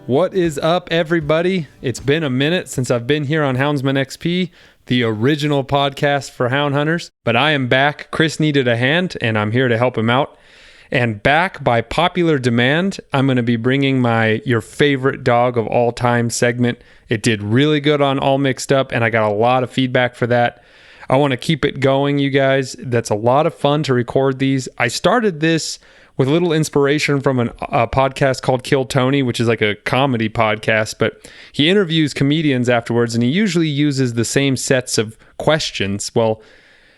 What is up, everybody? It's been a minute since I've been here on Houndsman XP, the original podcast for hound hunters, but I am back. Chris needed a hand, and I'm here to help him out. And back by popular demand, I'm going to be bringing my Your Favorite Dog of All Time segment. It did really good on All Mixed Up, and I got a lot of feedback for that. I want to keep it going, you guys. That's a lot of fun to record these. I started this with a little inspiration from a podcast called Kill Tony, which is like a comedy podcast, but he interviews comedians afterwards, and he usually uses the same sets of questions. Well,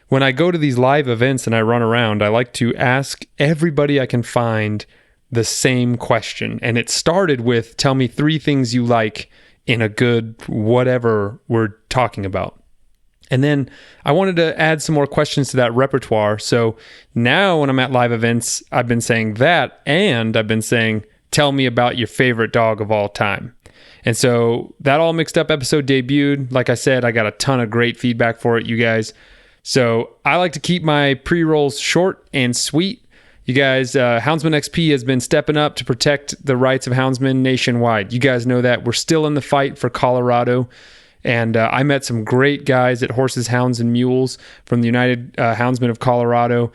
when I go to these live events and I run around, I like to ask everybody I can find the same question. And it started with, tell me 3 things you like in a good whatever we're talking about. And then I wanted to add some more questions to that repertoire. So now when I'm at live events, I've been saying that, and I've been saying, tell me about your favorite dog of all time. And so that All Mixed Up episode debuted. Like I said, I got a ton of great feedback for it, you guys. So I like to keep my pre-rolls short and sweet. You guys, Houndsman XP has been stepping up to protect the rights of houndsmen nationwide. You guys know that. We're still in the fight for Colorado. And I met some great guys at Horses, Hounds, and Mules from the United Houndsmen of Colorado.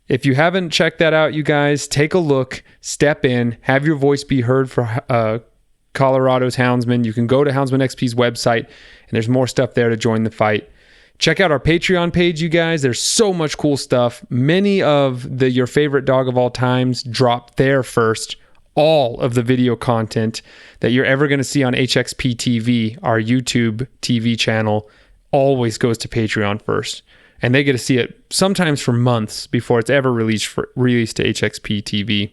If you haven't checked that out, you guys, take a look, step in, have your voice be heard for Colorado's houndsmen. You can go to Houndsman XP's website, and there's more stuff there to join the fight. Check out our Patreon page, you guys. There's so much cool stuff. Many of the Your Favorite Dog of All Times drop there first. All of the video content that you're ever going to see on HXP TV, our YouTube TV channel, always goes to Patreon first. And they get to see it sometimes for months before it's ever released to HXP TV.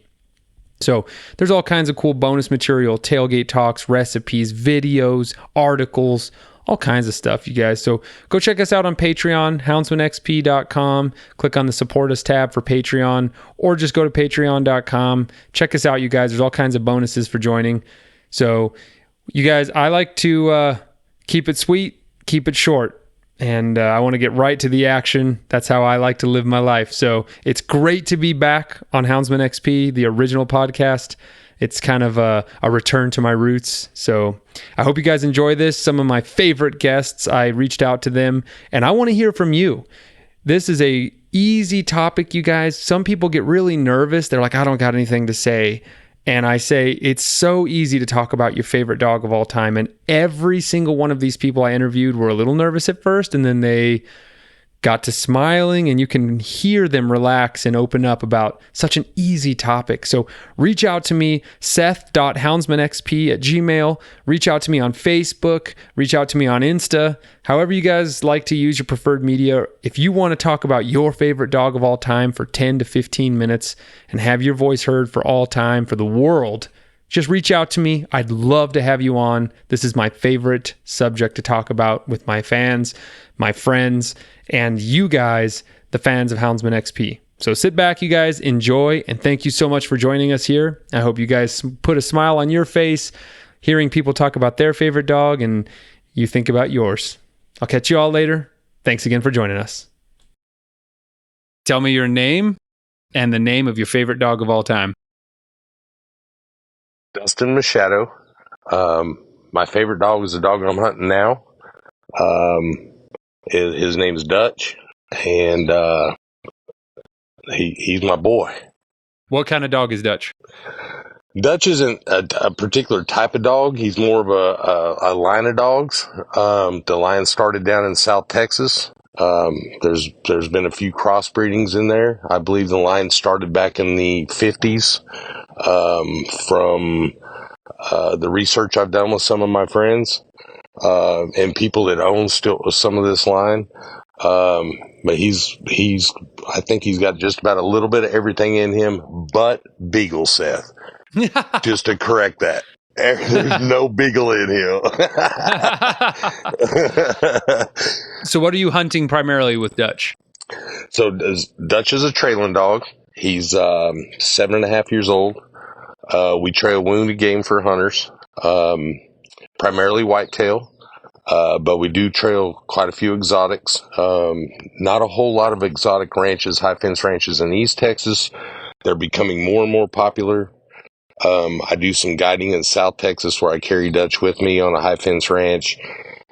So there's all kinds of cool bonus material, tailgate talks, recipes, videos, articles, all kinds of stuff, you guys. So go check us out on Patreon, houndsmanxp.com. Click on the Support Us tab for Patreon, or just go to patreon.com. Check us out, you guys. There's all kinds of bonuses for joining. So, you guys, I like to keep it sweet, keep it short, and I want to get right to the action. That's how I like to live my life. So it's great to be back on Houndsman XP, the original podcast. It's kind of a return to my roots. So I hope you guys enjoy this. Some of my favorite guests, I reached out to them, and I want to hear from you. This is a easy topic, you guys. Some people get really nervous. They're like, I don't got anything to say. And I say, it's so easy to talk about your favorite dog of all time. And every single one of these people I interviewed were a little nervous at first, and then they got to smiling, and you can hear them relax and open up about such an easy topic. So reach out to me, seth.houndsmanxp@gmail. Reach out to me on Facebook. Reach out to me on Insta. However you guys like to use your preferred media. If you want to talk about your favorite dog of all time for 10 to 15 minutes and have your voice heard for all time, for the world, just reach out to me. I'd love to have you on. This is my favorite subject to talk about with my fans, my friends, and you guys, the fans of Houndsman XP. So sit back, you guys, enjoy, and thank you so much for joining us here. I hope you guys put a smile on your face hearing people talk about their favorite dog, and you think about yours. I'll catch you all later. Thanks again for joining us. Tell me your name and the name of your favorite dog of all time. Dustin Machado. My favorite dog is the dog I'm hunting now. His name is Dutch, and he's my boy. What kind of dog is Dutch? Dutch isn't a particular type of dog. He's more of a line of dogs. The line started down in South Texas. There's been a few crossbreedings in there. I believe the line started back in the 50s. From the research I've done with some of my friends, and people that own still some of this line. But I think he's got just about a little bit of everything in him, but Beagle, Seth. Just to correct that. There's no Beagle in him. So what are you hunting primarily with Dutch? So Dutch is a trailing dog. He's 7.5 years old. We trail wounded game for hunters, primarily whitetail, but we do trail quite a few exotics. Not a whole lot of exotic ranches, high fence ranches in East Texas. They're becoming more and more popular. I do some guiding in South Texas where I carry Dutch with me on a high fence ranch.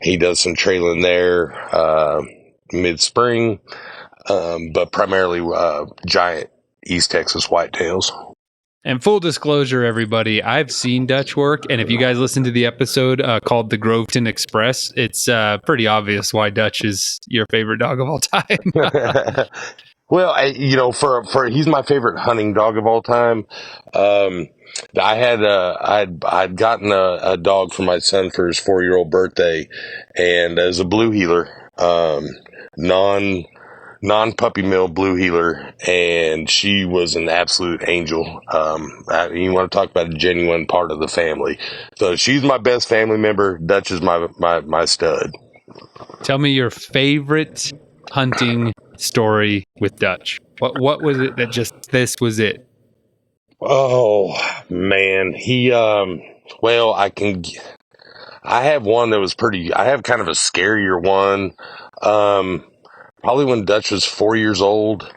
He does some trailing there mid-spring, but primarily giant East Texas whitetails. And full disclosure, everybody, I've seen Dutch work, and if you guys listen to the episode called The Groveton Express, it's pretty obvious why Dutch is your favorite dog of all time. Well, for he's my favorite hunting dog of all time. I'd gotten a dog for my son for his 4-year-old birthday, and as a blue heeler, non-puppy mill blue heeler, and she was an absolute angel. You want to talk about a genuine part of the family. So she's my best family member. Dutch is my stud. Tell me your favorite hunting story with Dutch. What was it that just, this was it? Oh man, I have one that was I have kind of a scarier one. Probably when Dutch was 4 years old.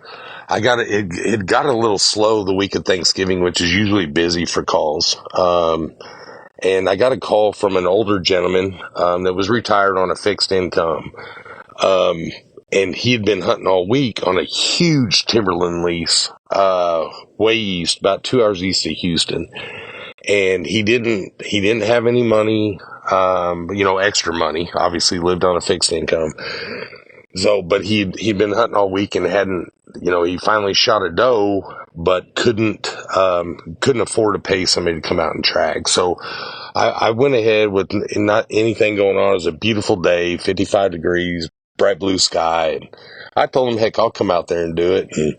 It got a little slow the week of Thanksgiving, which is usually busy for calls. And I got a call from an older gentleman, that was retired on a fixed income. And he had been hunting all week on a huge timberland lease, way east, about 2 hours east of Houston. And he didn't have any money, extra money, obviously lived on a fixed income. So, but he'd been hunting all week and hadn't, he finally shot a doe, but couldn't afford to pay somebody to come out and track. So I went ahead with not anything going on. It was a beautiful day, 55 degrees, bright blue sky. And I told him, heck, I'll come out there and do it. And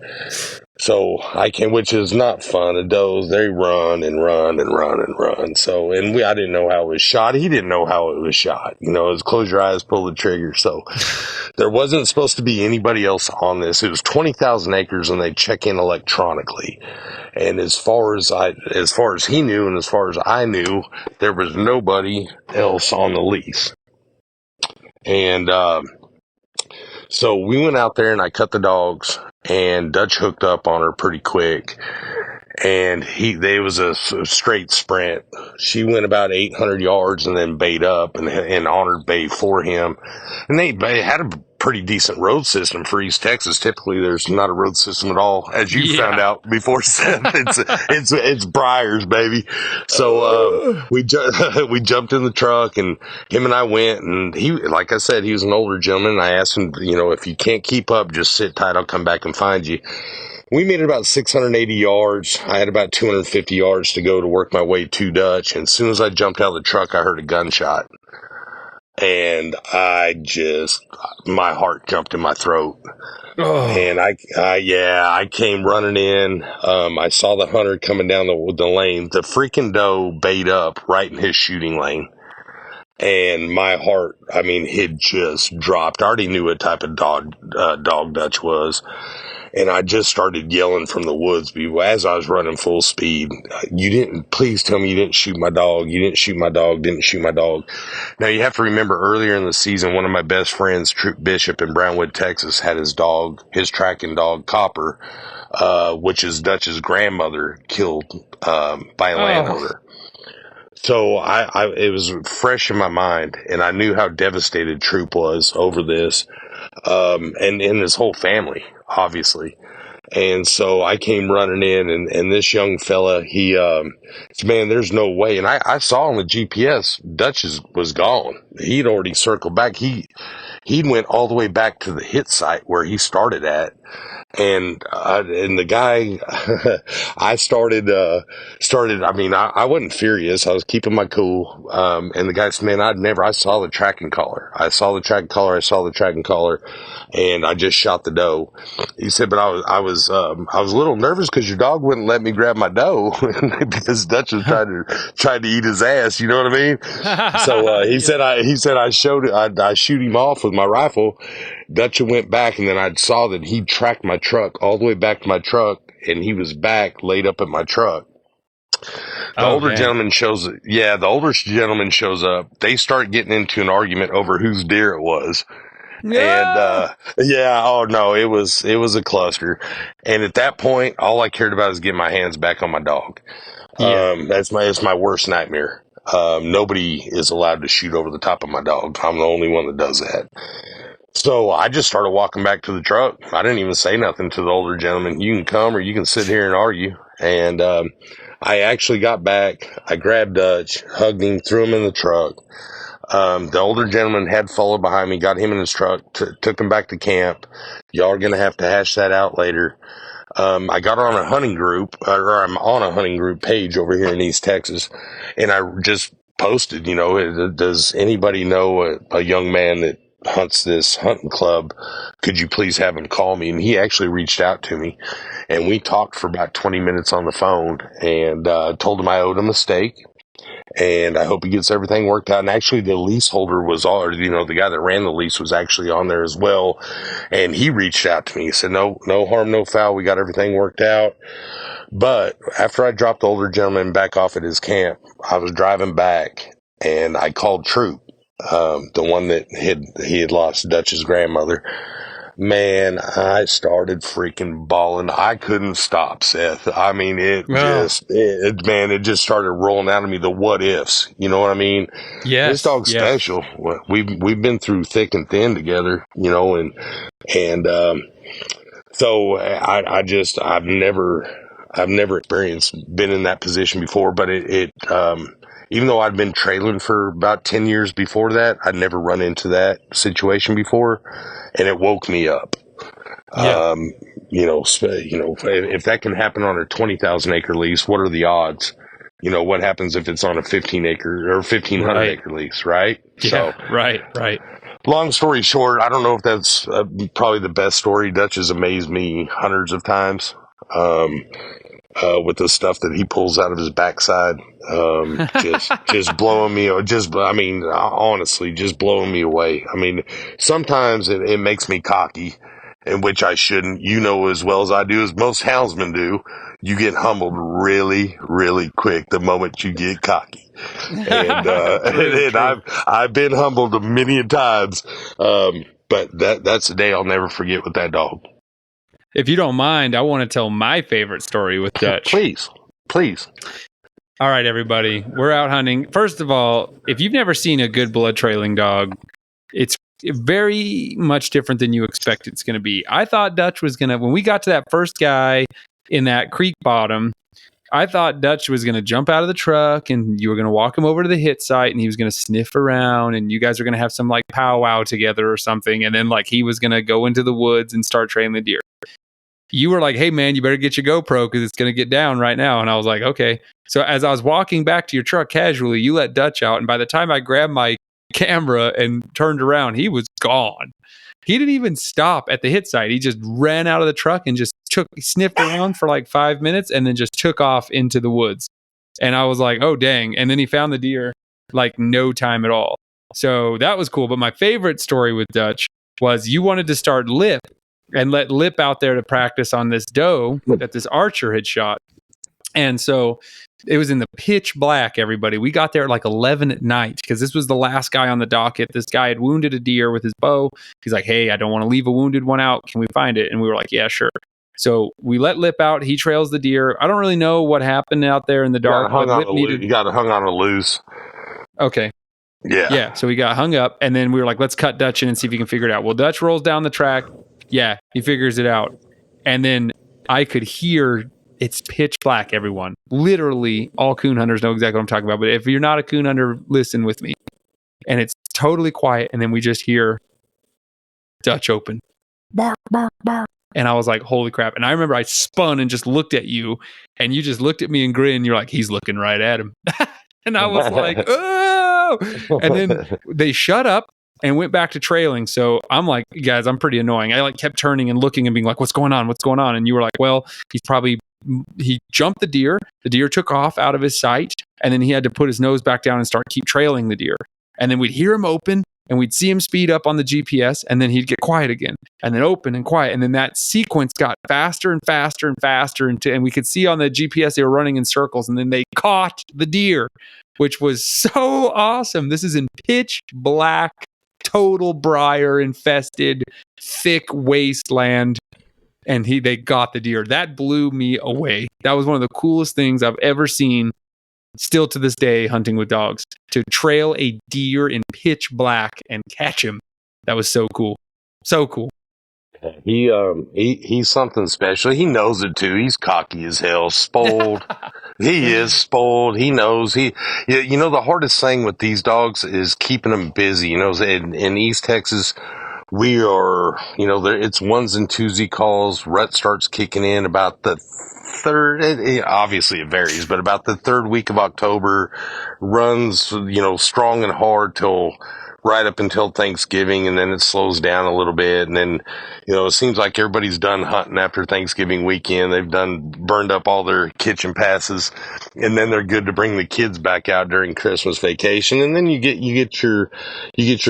so I can, which is not fun. The does, they run and run and run and run. So, I didn't know how it was shot. He didn't know how it was shot. It was close your eyes, pull the trigger. So there wasn't supposed to be anybody else on this. It was 20,000 acres and they check in electronically. And as far as he knew and as far as I knew, there was nobody else on the lease. And, so we went out there and I cut the dogs, and Dutch hooked up on her pretty quick. And they was a straight sprint. She went about 800 yards and then bayed up and honored bay for him. And they had a pretty decent road system for East Texas. Typically, there's not a road system at all, as you found out before, Seth. It's briars, baby. So we jumped in the truck, and him and I went. And he, like I said, he was an older gentleman. And I asked him, if you can't keep up, just sit tight. I'll come back and find you. We made it about 680 yards. I had about 250 yards to go to work my way to Dutch. And as soon as I jumped out of the truck, I heard a gunshot. And my heart jumped in my throat. Oh. And I came running in. I saw the hunter coming down the lane. The freaking doe bayed up right in his shooting lane. And my heart, it just dropped. I already knew what type of dog Dutch was. And I just started yelling from the woods as I was running full speed. Please tell me you didn't shoot my dog. You didn't shoot my dog. Didn't shoot my dog. Now you have to remember earlier in the season, one of my best friends, Troop Bishop in Brownwood, Texas, had his tracking dog, Copper, which is Dutch's grandmother, killed, by a landowner. So it was fresh in my mind, and I knew how devastated Troop was over this, and his whole family, obviously. And so I came running in, and this young fella, he said, man, there's no way. And I saw on the GPS, Dutch was gone. He'd already circled back. He'd went all the way back to the hit site where he started at. And the guy, I I wasn't furious. I was keeping my cool. And the guy said, man, I saw the tracking collar. I saw the tracking collar, and I just shot the doe. He said, but I was a little nervous because your dog wouldn't let me grab my doe because Dutch was trying to eat his ass. You know what I mean? So, he said, I shoot him off with my rifle. Dutch went back, and then I saw that he tracked my truck all the way back to my truck, and he was back laid up at my truck. The older gentleman shows up. They start getting into an argument over whose deer it was. Yeah. And it was a cluster. And at that point, all I cared about was getting my hands back on my dog. Yeah. It's my worst nightmare. Nobody is allowed to shoot over the top of my dog. I'm the only one that does that. So I just started walking back to the truck. I didn't even say nothing to the older gentleman. You can come or you can sit here and argue. And I actually got back. I grabbed Dutch, hugged him, threw him in the truck. The older gentleman had followed behind me, got him in his truck, took him back to camp. Y'all are going to have to hash that out later. I got on a hunting group, or I'm on a hunting group page over here in East Texas, and I just posted, does anybody know a young man that hunts this hunting club? Could you please have him call me? And he actually reached out to me, and we talked for about 20 minutes on the phone, and told him I owed him a steak. And I hope he gets everything worked out. And actually, the leaseholder was the guy that ran the lease was actually on there as well. And he reached out to me. He said, no harm, no foul. We got everything worked out. But after I dropped the older gentleman back off at his camp, I was driving back and I called Troop, the one that he had lost Dutch's grandmother. Man, I started freaking bawling. I couldn't stop, Seth. I mean, it just started rolling out of me, the what ifs. You know what I mean? Yes. This dog's special. We've been through thick and thin together, and so I've never been in that position before, but even though I'd been trailing for about 10 years before that, I'd never run into that situation before, and it woke me up. Yeah. If that can happen on a 20,000 acre lease, what are the odds? What happens if it's on a 15 acre or 1,500 acre lease, right? Yeah, so, right. Long story short, I don't know if that's probably the best story. Dutch has amazed me hundreds of times. With the stuff that he pulls out of his backside, just blowing me, honestly, just blowing me away. I mean, sometimes it makes me cocky, in which I shouldn't, as well as I do, as most houndsmen do. You get humbled really, really quick the moment you get cocky. And, and I've been humbled many a times. But that's a day I'll never forget with that dog. If you don't mind, I want to tell my favorite story with Dutch. Please. All right, everybody. We're out hunting. First of all, if you've never seen a good blood trailing dog, it's very much different than you expect it's going to be. I thought Dutch was going to, when we got to that first guy in that creek bottom, I thought Dutch was going to jump out of the truck and you were going to walk him over to the hit site and he was going to sniff around and you guys were going to have some like powwow together or something. And then like he was going to go into the woods and start trailing the deer. You were like, hey man, you better get your GoPro because it's going to get down right now. And I was like, okay. So as I was walking back to your truck casually, you let Dutch out. And by the time I grabbed my camera and turned around, he was gone. He didn't even stop at the hit site. He just ran out of the truck and just sniffed around for like 5 minutes and then just took off into the woods. And I was like, oh, dang. And then he found the deer like no time at all. So that was cool. But my favorite story with Dutch was you wanted to start Lip and let Lip out there to practice on this doe that this archer had shot. And so it was in the pitch black, everybody. We got there at like 11 at night because this was the last guy on the docket. This guy had wounded a deer with his bow. He's like, hey, I don't want to leave a wounded one out. Can we find it? And we were like, yeah, sure. So we let Lip out. He trails the deer. I don't really know what happened out there in the dark. You got hung on a loose. Okay. Yeah. So we got hung up and then we were like, let's cut Dutch in and see if he can figure it out. Well, Dutch rolls down the track. Yeah, he figures it out. And then I could hear it's pitch black, everyone. Literally, all coon hunters know exactly what I'm talking about. But if you're not a coon hunter, listen with me. And it's totally quiet. And then we just hear Dutch open. Bark, bark, bark. And I was like, holy crap. And I remember I spun and just looked at you. And you just looked at me and grinned. You're like, he's looking right at him. And I was like, oh. And then they shut up and went back to trailing. So I'm like, guys, I'm pretty annoying. I like kept turning and looking and being like, what's going on? What's going on? And you were like, well, he jumped the deer. The deer took off out of his sight. And then he had to put his nose back down and keep trailing the deer. And then we'd hear him open and we'd see him speed up on the GPS. And then he'd get quiet again and then open and quiet. And then that sequence got faster and faster and faster. And we could see on the GPS, they were running in circles. And then they caught the deer, which was so awesome. This is in pitch black, total briar infested, thick wasteland. and they got the deer. That blew me away. That was one of the coolest things I've ever seen, still to this day, hunting with dogs. To trail a deer in pitch black and catch him. That was so cool. So cool. He's something special. He knows it too. He's cocky as hell, spoiled. He is spoiled. He knows the hardest thing with these dogs is keeping them busy. In East Texas, we are, it's ones and twosy calls. Rut starts kicking in about the third, obviously it varies, but about the third week of October, runs, strong and hard till right up until Thanksgiving, and then it slows down a little bit. And then, it seems like everybody's done hunting after Thanksgiving weekend. They've burned up all their kitchen passes, and then they're good to bring the kids back out during Christmas vacation. And then you get your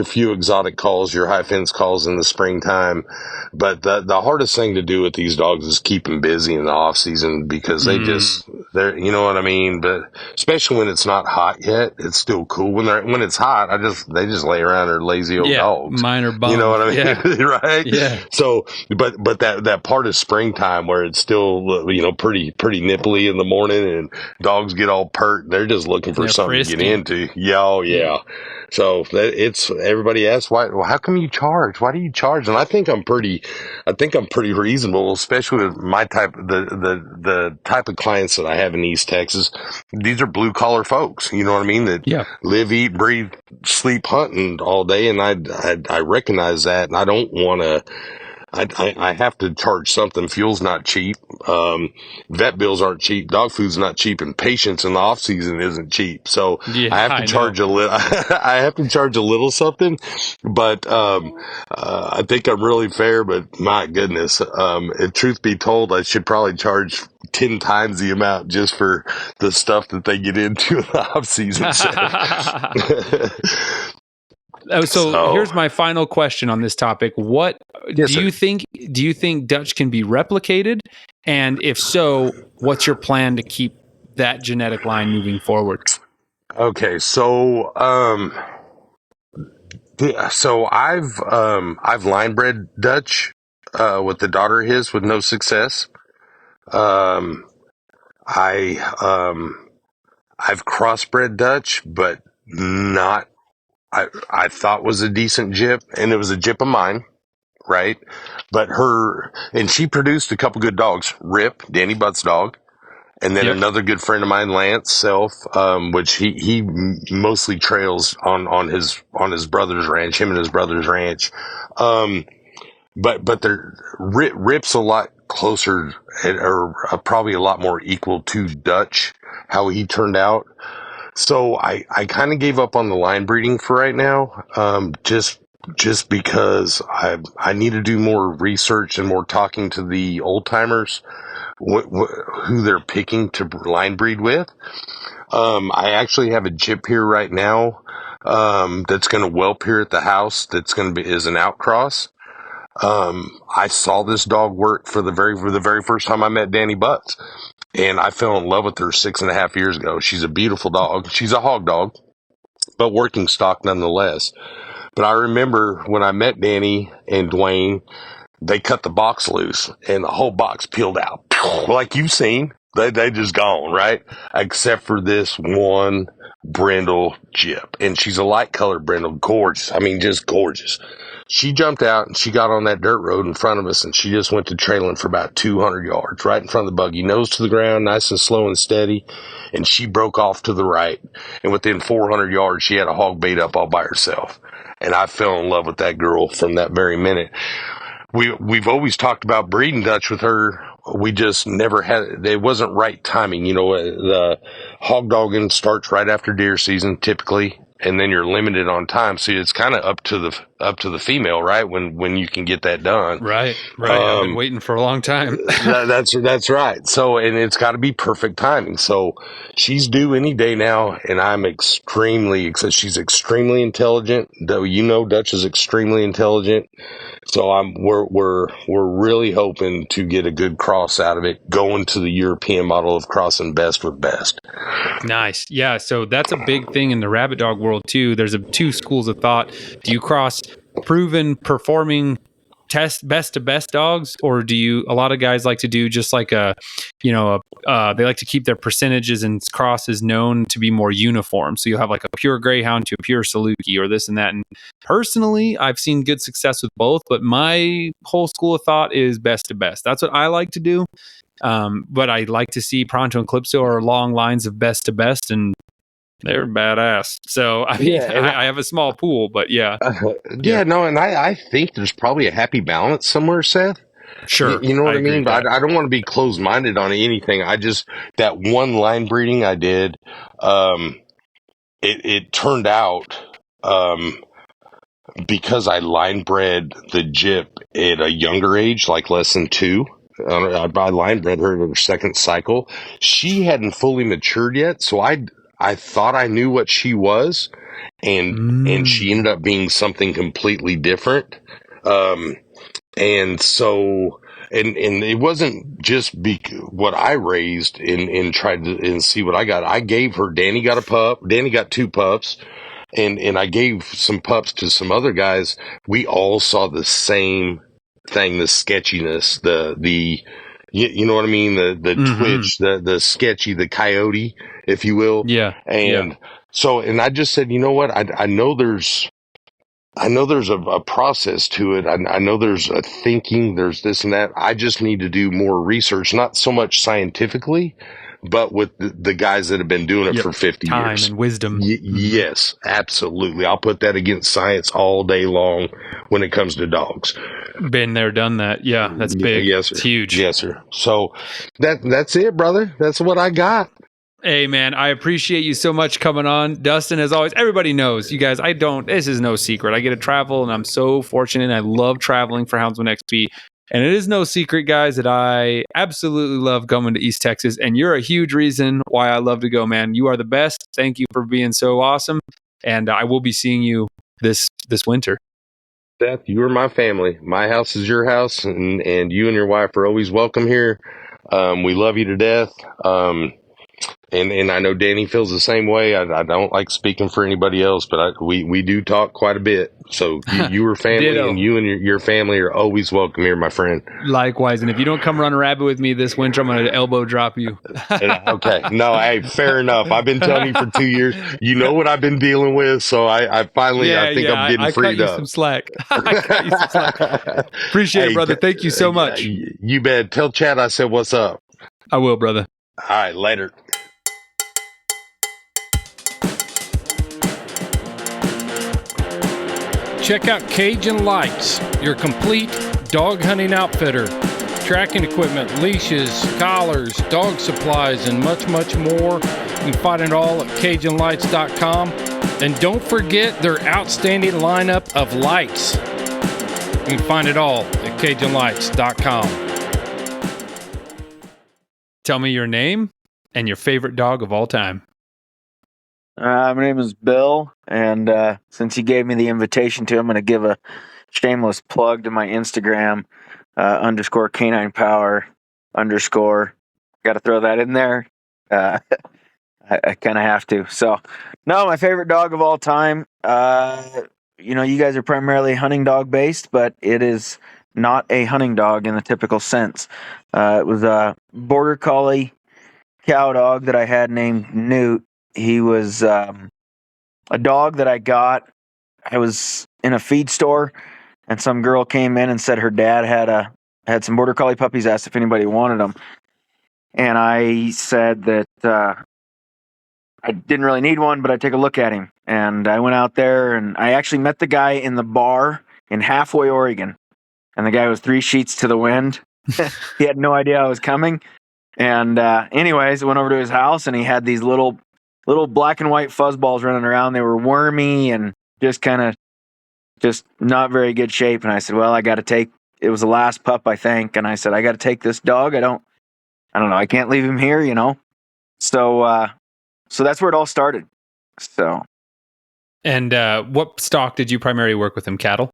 few exotic calls, your high fence calls in the springtime. But the hardest thing to do with these dogs is keep them busy in the off season, because they're, you know what I mean? But especially when it's not hot yet, it's still cool. When it's hot, they just lay around, or lazy old dogs. Minor bums. You know what I mean? Yeah. Right? Yeah. So, but that part of springtime where it's still, pretty nipply in the morning, and dogs get all pert, they're just looking for something frisky to get into. Yeah, oh, yeah. So everybody asks, why? Well, how come you charge? Why do you charge? And I think I'm pretty reasonable, especially with my type, the type of clients that I have in East Texas. These are blue collar folks. You know what I mean? That live, eat, breathe, sleep, hunting all day. And I recognize that, and I don't want to. I have to charge something. Fuel's not cheap. Vet bills aren't cheap. Dog food's not cheap, and patience in the off season isn't cheap. So I have to charge a little. I have to charge a little something, but I think I'm really fair. But my goodness, truth be told, I should probably charge 10 times the amount just for the stuff that they get into in the off season. So here's my final question on this topic. What do you think? Do you think Dutch can be replicated? And if so, what's your plan to keep that genetic line moving forward? Okay, so I've line bred Dutch with the daughter of his with no success. I've crossbred Dutch, but not. I thought was a decent jip, and it was a jip of mine, right? But she produced a couple good dogs. Rip, Danny Butt's dog, and then another good friend of mine, Lance Self, which he mostly trails on his brother's ranch, him and his brother's ranch. But Rip's a lot closer, or probably a lot more equal to Dutch, how he turned out. So I kind of gave up on the line breeding for right now, just because I need to do more research and more talking to the old timers, who they're picking to line breed with. I actually have a jip here right now, that's going to whelp here at the house. That's is an outcross. I saw this dog work for the very first time I met Danny Butts. And I fell in love with her 6.5 years ago. She's a beautiful dog. She's a hog dog, but working stock nonetheless. But I remember when I met Danny and Dwayne, they cut the box loose, and the whole box peeled out. Like you've seen, they just gone, right? Except for this one brindle jip. And she's a light colored brindle. Gorgeous. I mean, just gorgeous. She jumped out and she got on that dirt road in front of us, and she just went to trailing for about 200 yards right in front of the buggy, nose to the ground, nice and slow and steady. And she broke off to the right. And within 400 yards, she had a hog bait up all by herself. And I fell in love with that girl from that very minute. We've always talked about breeding Dutch with her. We just never had, it wasn't right timing. The hog dogging starts right after deer season typically, and then you're limited on time. So it's kind of up to the female, right? When you can get that done. Right. I've been waiting for a long time. That's right. So, and it's got to be perfect timing. So she's due any day now, and I'm she's extremely intelligent. Though Dutch is extremely intelligent. So we're really hoping to get a good cross out of it, going to the European model of crossing best with best. Nice. Yeah. So that's a big thing in the rabbit dog world too. There's two schools of thought. Do you cross proven performing test best to best dogs, or a lot of guys like to do just like they like to keep their percentages and crosses known to be more uniform. So you'll have like a pure greyhound to a pure Saluki or this and that. And personally, I've seen good success with both, but my whole school of thought is best to best. That's what I like to do. But I like to see Pronto and Calypso are long lines of best to best, and they're badass. So I mean, I have a small pool, but yeah. No, and I think there's probably a happy balance somewhere, Seth. Sure. You know what I mean? But I don't want to be closed-minded on anything. That one line breeding I did, it turned out, because I line bred the Jip at a younger age, like less than 2. I line bred her in her second cycle. She hadn't fully matured yet, so I thought I knew what she was, and she ended up being something completely different. And so, and it wasn't just what I raised and tried to see what I got. I gave her, Danny got a pup. Danny got 2 pups. And I gave some pups to some other guys. We all saw the same thing, the sketchiness, you know what I mean? The twitch, the sketchy, the coyote, if you will. Yeah. And so, and I just said, you know what? I know there's a process to it. I know there's a thinking, there's this and that. I just need to do more research, not so much scientifically, but with the guys that have been doing it for 50 years. Time and wisdom. Yes, absolutely. I'll put that against science all day long when it comes to dogs. Been there, done that. Yeah, that's big. Yes, sir. It's huge. Yes, sir. So that's it, brother. That's what I got. Hey, man, I appreciate you so much coming on. Dustin, as always, everybody knows, you guys, this is no secret. I get to travel, and I'm so fortunate. I love traveling for Houndsman XP. And it is no secret, guys, that I absolutely love coming to East Texas. And you're a huge reason why I love to go, man. You are the best. Thank you for being so awesome. And I will be seeing you this winter. Seth, you are my family. My house is your house, and you and your wife are always welcome here. We love you to death. And I know Danny feels the same way. I don't like speaking for anybody else, but we do talk quite a bit. So you are family, and you and your family are always welcome here, my friend. Likewise. And if you don't come run a rabbit with me this winter, I'm going to elbow drop you. Okay. No, hey, fair enough. I've been telling you for 2 years. You know what I've been dealing with, so I finally, I think I'm getting freed up. Some slack. I cut you some slack. Appreciate it, brother. Thank you so much. You bet. Tell Chad I said what's up. I will, brother. All right, later. Check out Cajun Lights, your complete dog hunting outfitter. Tracking equipment, leashes, collars, dog supplies, and much, much more. You can find it all at CajunLights.com. And don't forget their outstanding lineup of lights. You can find it all at CajunLights.com. Tell me your name and your favorite dog of all time. My name is Bill, and since you gave me the invitation to, I'm going to give a shameless plug to my Instagram, _ canine power _ Got to throw that in there. I kind of have to. So, no, my favorite dog of all time. You guys are primarily hunting dog based, but it is not a hunting dog in the typical sense. It was a border collie cow dog that I had named Newt. He was a dog that I got. I was in a feed store, and some girl came in and said her dad had some border collie puppies. Asked if anybody wanted them, and I said that I didn't really need one, but I'd take a look at him. And I went out there, and I actually met the guy in the bar in Halfway, Oregon, and the guy was 3 sheets to the wind. He had no idea I was coming. And anyways, I went over to his house, and he had these little black and white fuzzballs running around. They were wormy and just not very good shape. And I said, well, it was the last pup, I think. And I said, I got to take this dog. I don't know. I can't leave him here, So that's where it all started. So. And what stock did you primarily work with him? Cattle?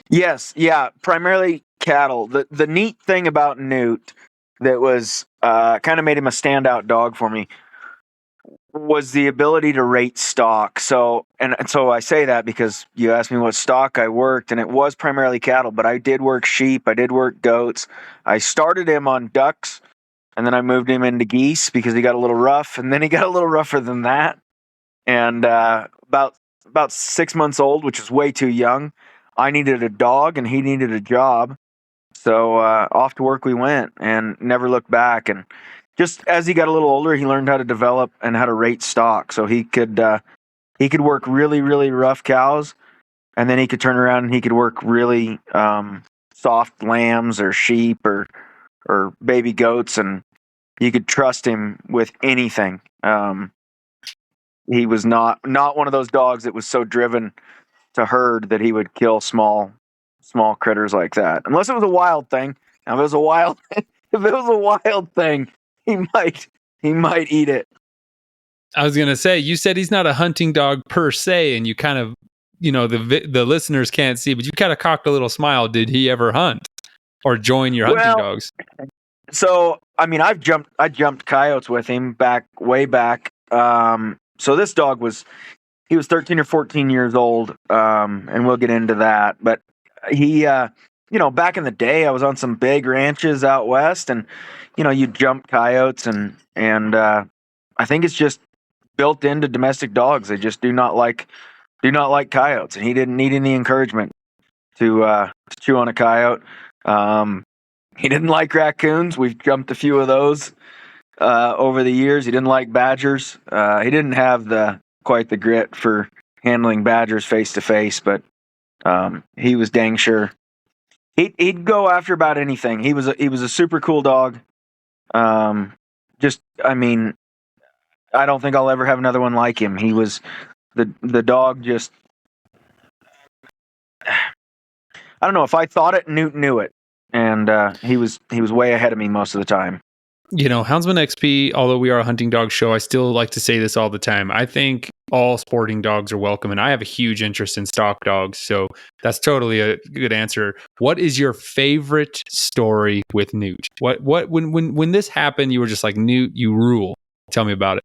Yes. Yeah. Primarily cattle. The neat thing about Newt that was kind of made him a standout dog for me was the ability to rate stock. So I say that because you asked me what stock I worked, and it was primarily cattle, but I did work sheep, I did work goats. I started him on ducks, and then I moved him into geese because he got a little rough, and then he got a little rougher than that. And about 6 months old, which is way too young, I needed a dog and he needed a job. So off to work we went and never looked back. And just as he got a little older, he learned how to develop and how to rate stock. So he could work really, really rough cows, and then he could turn around and he could work really soft lambs or sheep or baby goats, and you could trust him with anything. He was not one of those dogs that was so driven to herd that he would kill small critters like that, unless it was a wild thing. Now, if it was a wild thing, he might eat it. I was gonna say, you said he's not a hunting dog per se, and you kind of, the listeners can't see, but you kind of cocked a little smile. Did he ever hunt or join your hunting dogs? So I mean, I jumped coyotes with him way back. So this dog he was 13 or 14 years old, and we'll get into that. But he, back in the day, I was on some big ranches out west, and you jump coyotes, and I think it's just built into domestic dogs. They just do not like coyotes, and he didn't need any encouragement to chew on a coyote. He didn't like raccoons. We've jumped a few of those over the years. He didn't like badgers. He didn't have quite the grit for handling badgers face to face, but he was dang sure. He'd go after about anything. He was a super cool dog. I don't think I'll ever have another one like him. He was the dog. Just, I don't know, if I thought it, Newt knew it, and he was way ahead of me most of the time. Houndsman XP, although we are a hunting dog show, I still like to say this all the time. I think all sporting dogs are welcome, and I have a huge interest in stock dogs, so that's totally a good answer. What is your favorite story with Newt? What when this happened, you were just like, Newt, you rule. Tell me about it.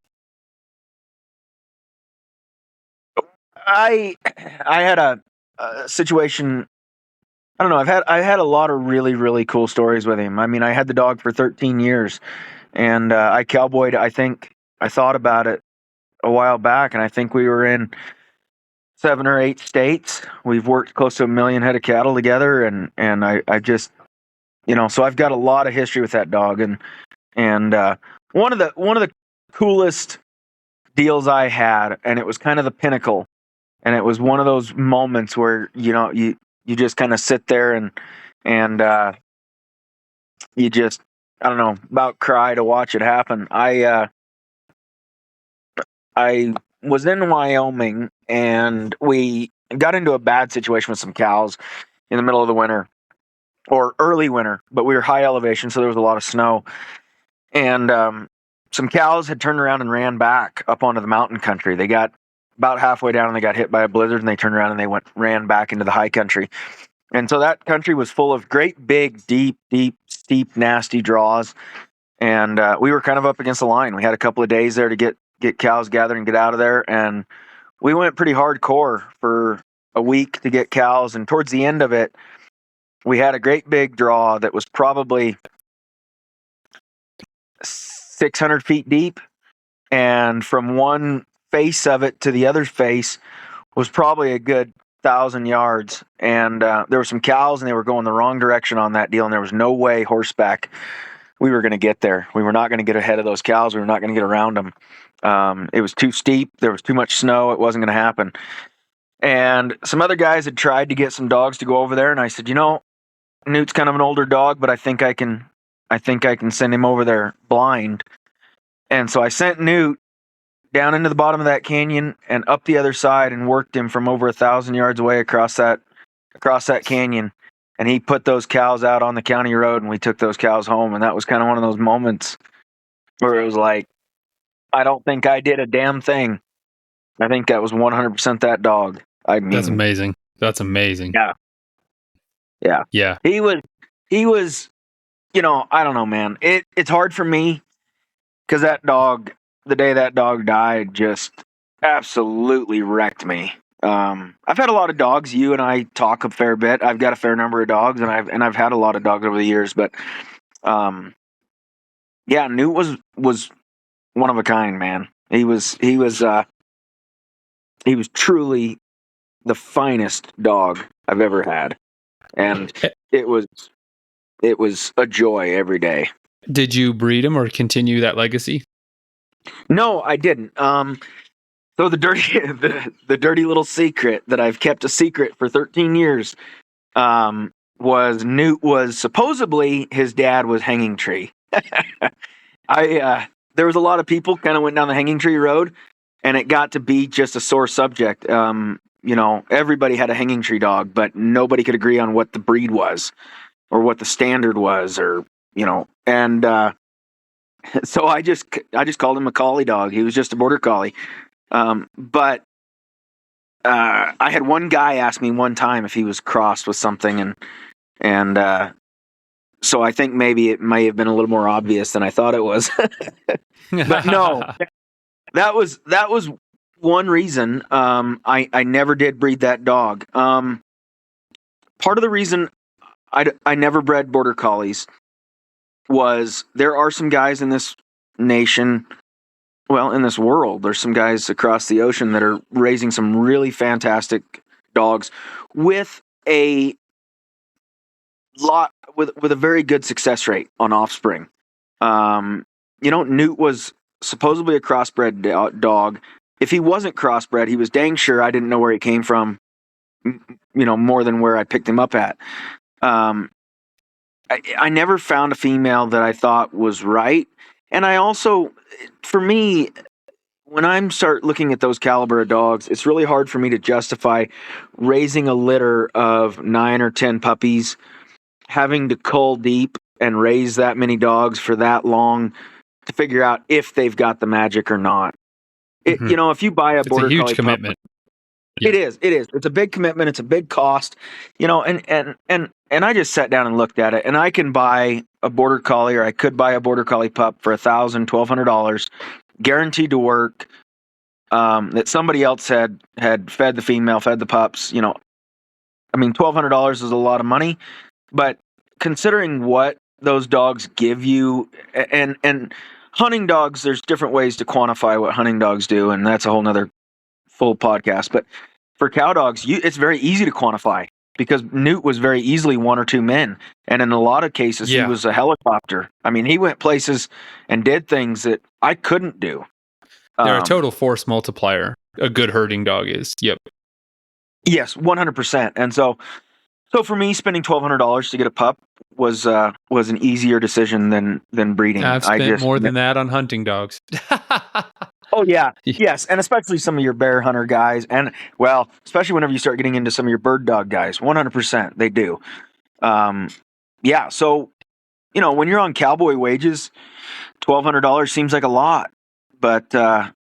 I had a situation. I don't know. I had a lot of really, really cool stories with him. I mean, I had the dog for 13 years, and I cowboyed. I thought about it a while back, and I think we were in 7 or 8 states. We've worked close to 1 million head of cattle together, and I just, so I've got a lot of history with that dog, and one of the coolest deals I had, and it was kind of the pinnacle, and it was one of those moments where you just kind of sit there and you just, I don't know, about cry to watch it happen. I was in Wyoming, and we got into a bad situation with some cows in the middle of the winter, or early winter, but we were high elevation, so there was a lot of snow. And some cows had turned around and ran back up onto the mountain country. They got about halfway down, and they got hit by a blizzard, and they turned around and they ran back into the high country. And so that country was full of great big, deep, steep, nasty draws. And we were kind of up against the line. We had a couple of days there to get cows gathered and get out of there. And we went pretty hardcore for a week to get cows. And towards the end of it, we had a great big draw that was probably 600 feet deep. And from one face of it to the other face was probably a good 1,000 yards. And there were some cows, and they were going the wrong direction on that deal. And there was no way horseback we were going to get there. We were not going to get ahead of those cows. We were not going to get around them. It was too steep. There was too much snow. It wasn't going to happen. And some other guys had tried to get some dogs to go over there. And I said, Newt's kind of an older dog, but I think I can send him over there blind. And so I sent Newt down into the bottom of that canyon and up the other side, and worked him from over 1,000 yards away across that canyon. And he put those cows out on the county road, and we took those cows home. And that was kind of one of those moments where it was like, I don't think I did a damn thing. I think that was 100% that dog. That's amazing. That's amazing. Yeah. He was, I don't know, man. It's hard for me because that dog, the day that dog died just absolutely wrecked me. I've had a lot of dogs. You and I talk a fair bit. I've got a fair number of dogs, and I've had a lot of dogs over the years. But yeah, Newt was one of a kind, man. He was truly the finest dog I've ever had, and it was a joy every day. Did you breed him or continue that legacy? No, I didn't. So the dirty little secret that I've kept a secret for 13 years was Newt was supposedly his dad was Hanging Tree. There was a lot of people kind of went down the Hanging Tree road, and it got to be just a sore subject. Everybody had a Hanging Tree dog, but nobody could agree on what the breed was or what the standard was, and so I just called him a collie dog. He was just a border collie. But I had one guy ask me one time if he was crossed with something, and so I think maybe it may have been a little more obvious than I thought it was. But no, that was one reason I never did breed that dog. Part of the reason I never bred border collies was there are some guys in this nation, well, in this world, there's some guys across the ocean that are raising some really fantastic dogs with a very good success rate on offspring. Newt was supposedly a crossbred dog. If he wasn't crossbred, he was dang sure I didn't know where he came from, more than where I picked him up at. I never found a female that I thought was right. And I also, for me, when I start looking at those caliber of dogs, it's really hard for me to justify raising a litter of 9 or 10 puppies, having to cull deep and raise that many dogs for that long to figure out if they've got the magic or not. If you buy it's a huge commitment. Yeah. It is. It's a big commitment. It's a big cost, and I just sat down and looked at it, and I can buy a border collie, or I could buy a border collie pup for $1,000, $1,200, guaranteed to work. That somebody else had fed the female, fed the pups. $1,200 is a lot of money, but considering what those dogs give you, and hunting dogs, there's different ways to quantify what hunting dogs do, and that's a whole nother full podcast. But for cow dogs, it's very easy to quantify because Newt was very easily 1 or 2 men, and in a lot of cases he was a helicopter. I mean, he went places and did things that I couldn't do. They're a total force multiplier. A good herding dog is. Yep. Yes, 100%. And so for me, spending $1,200 to get a pup was an easier decision than breeding. I've spent more than that on hunting dogs. Oh, yeah. Yes. And especially some of your bear hunter guys. And, well, especially whenever you start getting into some of your bird dog guys. 100%. They do. Yeah. So, when you're on cowboy wages, $1,200 seems like a lot. But I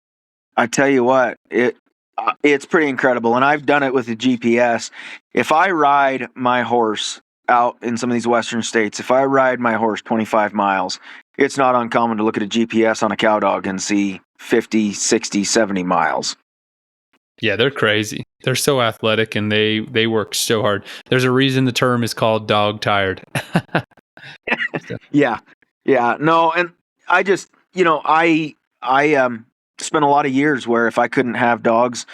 tell you what, it's pretty incredible. And I've done it with the GPS. If I ride my horse out in some of these western states, if I ride my horse 25 miles, it's not uncommon to look at a GPS on a cow dog and see 50, 60, 70 miles. Yeah, they're crazy. They're so athletic and they work so hard. There's a reason the term is called dog tired. Yeah. No, and I just, I spent a lot of years where if I couldn't have dogs,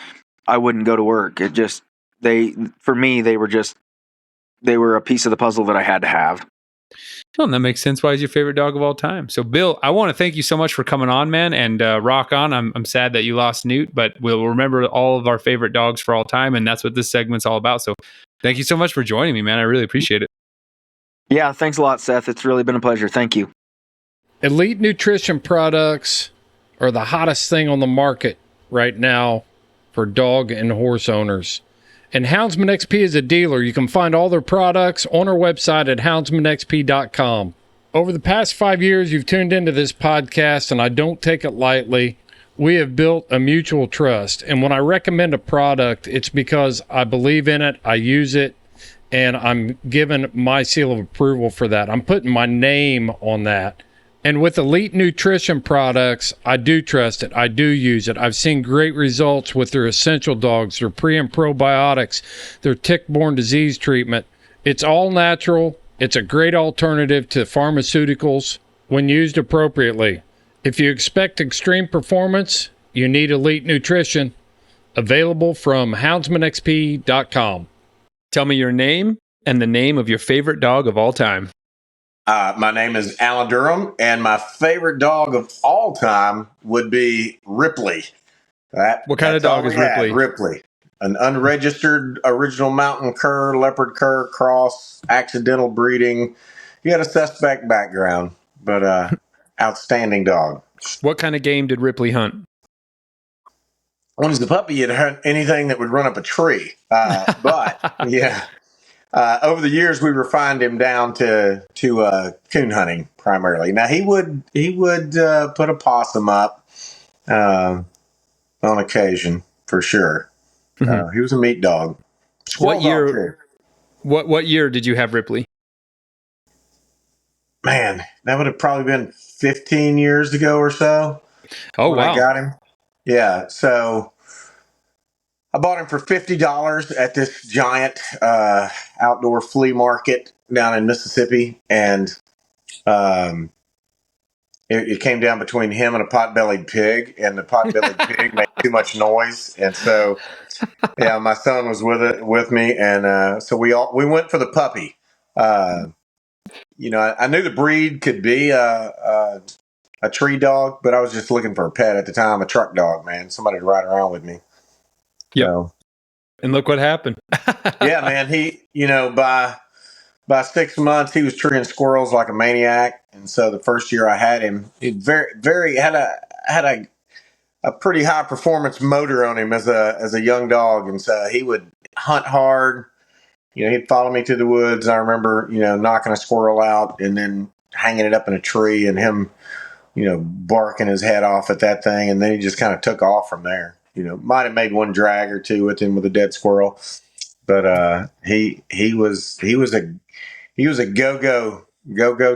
I wouldn't go to work. It just, for me, they were a piece of the puzzle that I had to have. Well, that makes sense. Why is your favorite dog of all time? So, Bill, I want to thank you so much for coming on, man, and rock on. I'm sad that you lost Newt, but we'll remember all of our favorite dogs for all time, and that's what this segment's all about. So, thank you so much for joining me, man. I really appreciate it. Yeah, thanks a lot, Seth. It's really been a pleasure. Thank you. Elite nutrition products are the hottest thing on the market right now for dog and horse owners. And Houndsman XP is a dealer. You can find all their products on our website at houndsmanxp.com. Over the past 5 years, you've tuned into this podcast, and I don't take it lightly. We have built a mutual trust. And when I recommend a product, it's because I believe in it, I use it, and I'm given my seal of approval for that. I'm putting my name on that. And with Elite Nutrition products, I do trust it. I do use it. I've seen great results with their essential dogs, their pre and probiotics, their tick-borne disease treatment. It's all natural. It's a great alternative to pharmaceuticals when used appropriately. If you expect extreme performance, you need Elite Nutrition. Available from houndsmanxp.com. Tell me your name and the name of your favorite dog of all time. My name is Alan Durham, and my favorite dog of all time would be Ripley. What kind of dog is Ripley? Ripley, an unregistered original mountain cur, leopard cur cross, accidental breeding. He had a suspect background, but outstanding dog. What kind of game did Ripley hunt? When he was a puppy, he'd hunt anything that would run up a tree. But yeah. Over the years, we refined him down to coon hunting primarily. Now he would put a possum up on occasion for sure. He was a meat dog. What year? What year did you have Ripley? Man, that would have probably been 15 years ago or so. Oh wow! I got him. Yeah, so I bought him for $50 at this giant outdoor flea market down in Mississippi, and it came down between him and a pot-bellied pig, and the pot-bellied pig made too much noise, and so yeah, my son was with me, and so we went for the puppy. I knew the breed could be a tree dog, but I was just looking for a pet at the time, a truck dog, man, somebody to ride around with me. Yeah. So, and look what happened. yeah, man. He, by 6 months, he was treeing squirrels like a maniac. And so the first year I had him, he had a pretty high performance motor on him as a young dog. And so he would hunt hard. He'd follow me to the woods. I remember, knocking a squirrel out and then hanging it up in a tree and him, barking his head off at that thing. And then he just kind of took off from there. Might have made one drag or two with him with a dead squirrel, but he was a go-go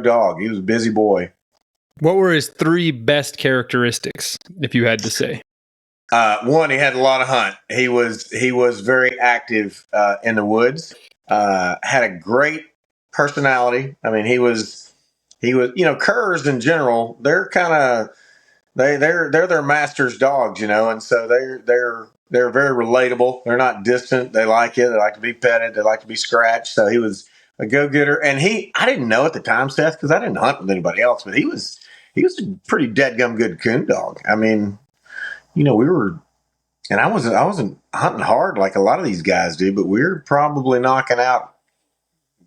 dog. He was a busy boy. What were his 3 best characteristics, if you had to say? One, he had a lot of hunt. He was very active in the woods. Had a great personality. I mean, he was curs in general. They're kind of they're their master's dogs, and so they're very relatable. They're not distant. They like it. They like to be petted. They like to be scratched. So he was a go-getter, and I didn't know at the time, Seth, because I didn't hunt with anybody else, but he was a pretty deadgum good coon dog. I mean, we were, and I wasn't hunting hard like a lot of these guys do, but we were probably knocking out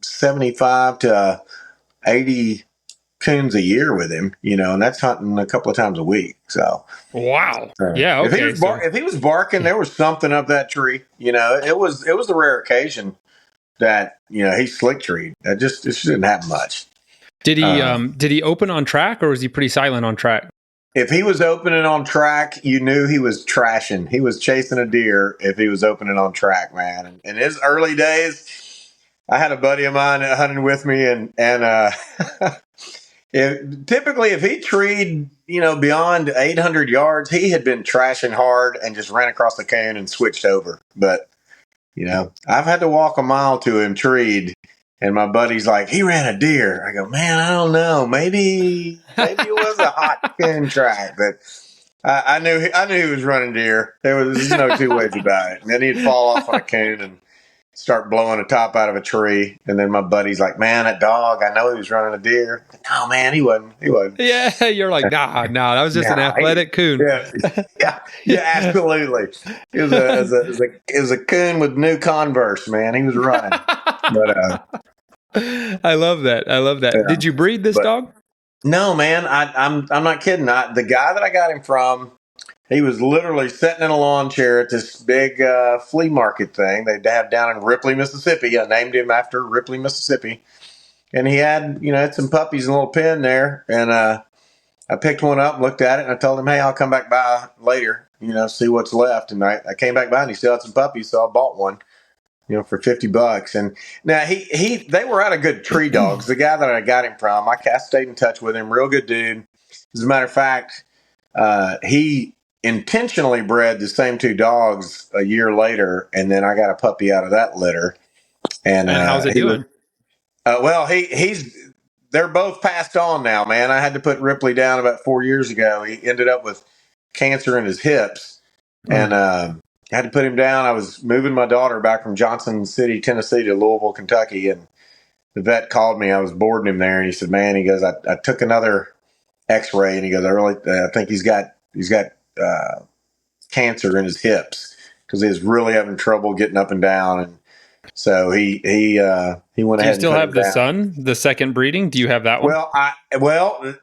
75 to 80 coons a year with him, and that's hunting a couple of times a week. So wow, yeah. Okay. If he was barking, there was something up that tree. It was the rare occasion that he slick treed. It just didn't happen much. Did he open on track, or was he pretty silent on track? If he was opening on track, you knew he was trashing. He was chasing a deer if he was opening on track, man. In his early days, I had a buddy of mine that hunted with me, and typically, if he treed, beyond 800 yards, he had been trashing hard and just ran across the coon and switched over. But, I've had to walk a mile to him treed, and my buddy's like, he ran a deer. I go, man, I don't know. Maybe it was a hot coon track, but I knew he was running deer. There's no two ways about it. And then he'd fall off on a coon and start blowing the top out of a tree. And then my buddy's like, man, that dog, I know he was running a deer. No, man, he wasn't. Yeah, you're like, nah, that was just an athletic coon. Yeah, absolutely. It was a coon with new Converse, man. He was running. But I love that. Yeah. Did you breed this dog? No, man. I'm not kidding. The guy that I got him from, he was literally sitting in a lawn chair at this big flea market thing they have down in Ripley, Mississippi. I named him after Ripley, Mississippi. And he had some puppies in a little pen there. And I picked one up, looked at it, and I told him, hey, I'll come back by later, see what's left. And I came back by, and he still had some puppies, so I bought one. for $50. And now they were out of good tree dogs. The guy that I got him from, I stayed in touch with him. Real good dude. As a matter of fact, he intentionally bred the same two dogs a year later, and then I got a puppy out of that litter. And how's it doing? Well, they're both passed on now, man. I had to put Ripley down about 4 years ago. He ended up with cancer in his hips, and I had to put him down. I was moving my daughter back from Johnson City, Tennessee to Louisville, Kentucky, and the vet called me. I was boarding him there, and he said, "Man," he goes, "I took another X-ray," and he goes, I think he's got cancer in his hips because he was really having trouble getting up and down, and so he went ahead. Do you still have the son, the second breeding? Do you have that one? Well,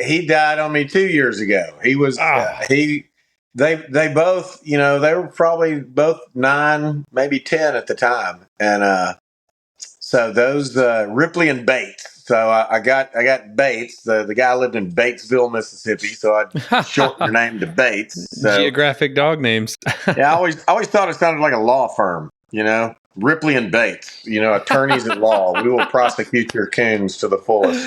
he died on me 2 years ago. He was they both, they were probably both 9, maybe 10 at the time, and so those Ripley and Bates. So I got Bates. The guy lived in Batesville, Mississippi, so I shortened her name to Bates. So, geographic dog names. yeah, I always thought it sounded like a law firm. Ripley and Bates. Attorneys at law. We will prosecute your coons to the fullest.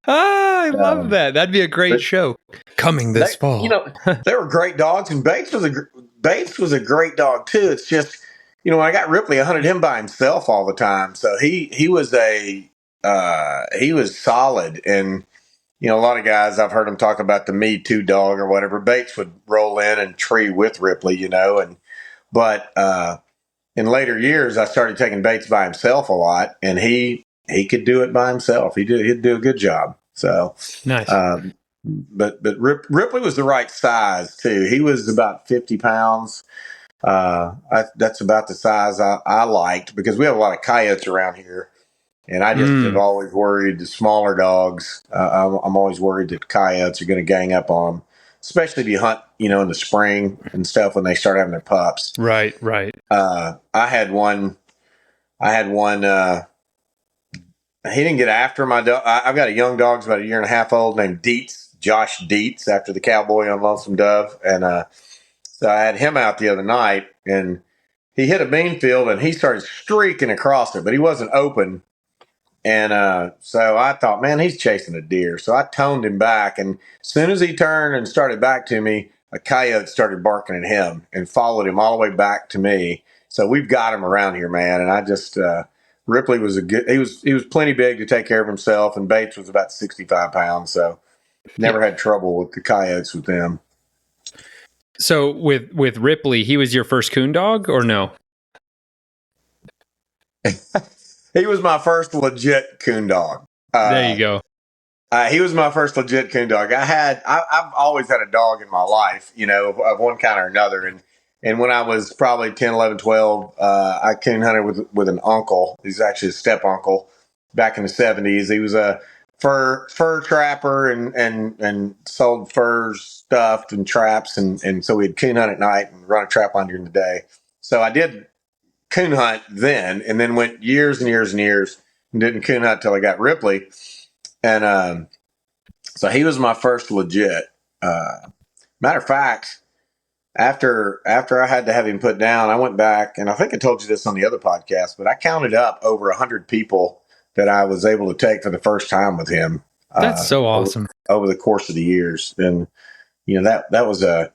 I love that. That'd be a great show. Coming this fall. They were great dogs, and Bates was a great dog too. It's just, when I got Ripley, I hunted him by himself all the time. So he was he was solid, and a lot of guys, I've heard them talk about the Me Too dog or whatever. Bates would roll in and tree with Ripley, but in later years, I started taking Bates by himself a lot, and he could do it by himself. He'd do a good job. So nice. But Ripley was the right size too. He was about 50 pounds. That's about the size I liked, because we have a lot of coyotes around here. And I just have always worried the smaller dogs. I'm always worried that coyotes are going to gang up on them, especially if you hunt, in the spring and stuff when they start having their pups. Right. I had one. He didn't get after my dog. I've got a young dog, about a year and a half old, named Dietz, Josh Dietz, after the cowboy on Lonesome Dove. And so I had him out the other night, and he hit a bean field, and he started streaking across it, but he wasn't open. And so I thought, man, he's chasing a deer. So I toned him back, and as soon as he turned and started back to me, a coyote started barking at him and followed him all the way back to me. So we've got him around here, man. And I just Ripley was he was plenty big to take care of himself, and Bates was about 65 pounds. So never had trouble with the coyotes with them. So with Ripley, he was your first coon dog, or no? He was my first legit coon dog. There you go. He was my first legit coon dog. I've always had a dog in my life, of one kind or another. And when I was probably 10, 11, 12, I coon hunted with an uncle. He's actually a step uncle back in the 70s. He was a fur trapper and sold furs, stuffed, and traps. And so we'd coon hunt at night and run a trap line during the day. So I did coon hunt then, and then went years and years and years and didn't coon hunt till I got Ripley. And so he was my first legit. Matter of fact, after I had to have him put down, I went back, and I think I told you this on the other podcast, but I counted up over 100 people that I was able to take for the first time with him. That's so awesome. Over the course of the years. And that was a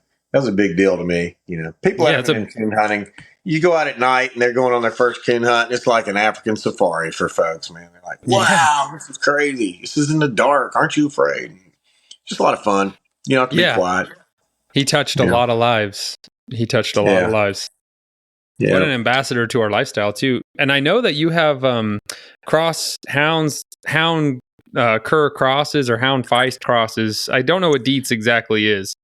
big deal to me. People haven't been coon hunting. You go out at night and they're going on their first coon hunt, and it's like an African safari for folks, man. They're like, wow, This is crazy. This is in the dark. Aren't you afraid? Just a lot of fun. You don't have to be quiet. He touched a lot of lives. Yeah. What an ambassador to our lifestyle too. And I know that you have cross hounds, hound cur crosses or hound feist crosses. I don't know what Dietz exactly is.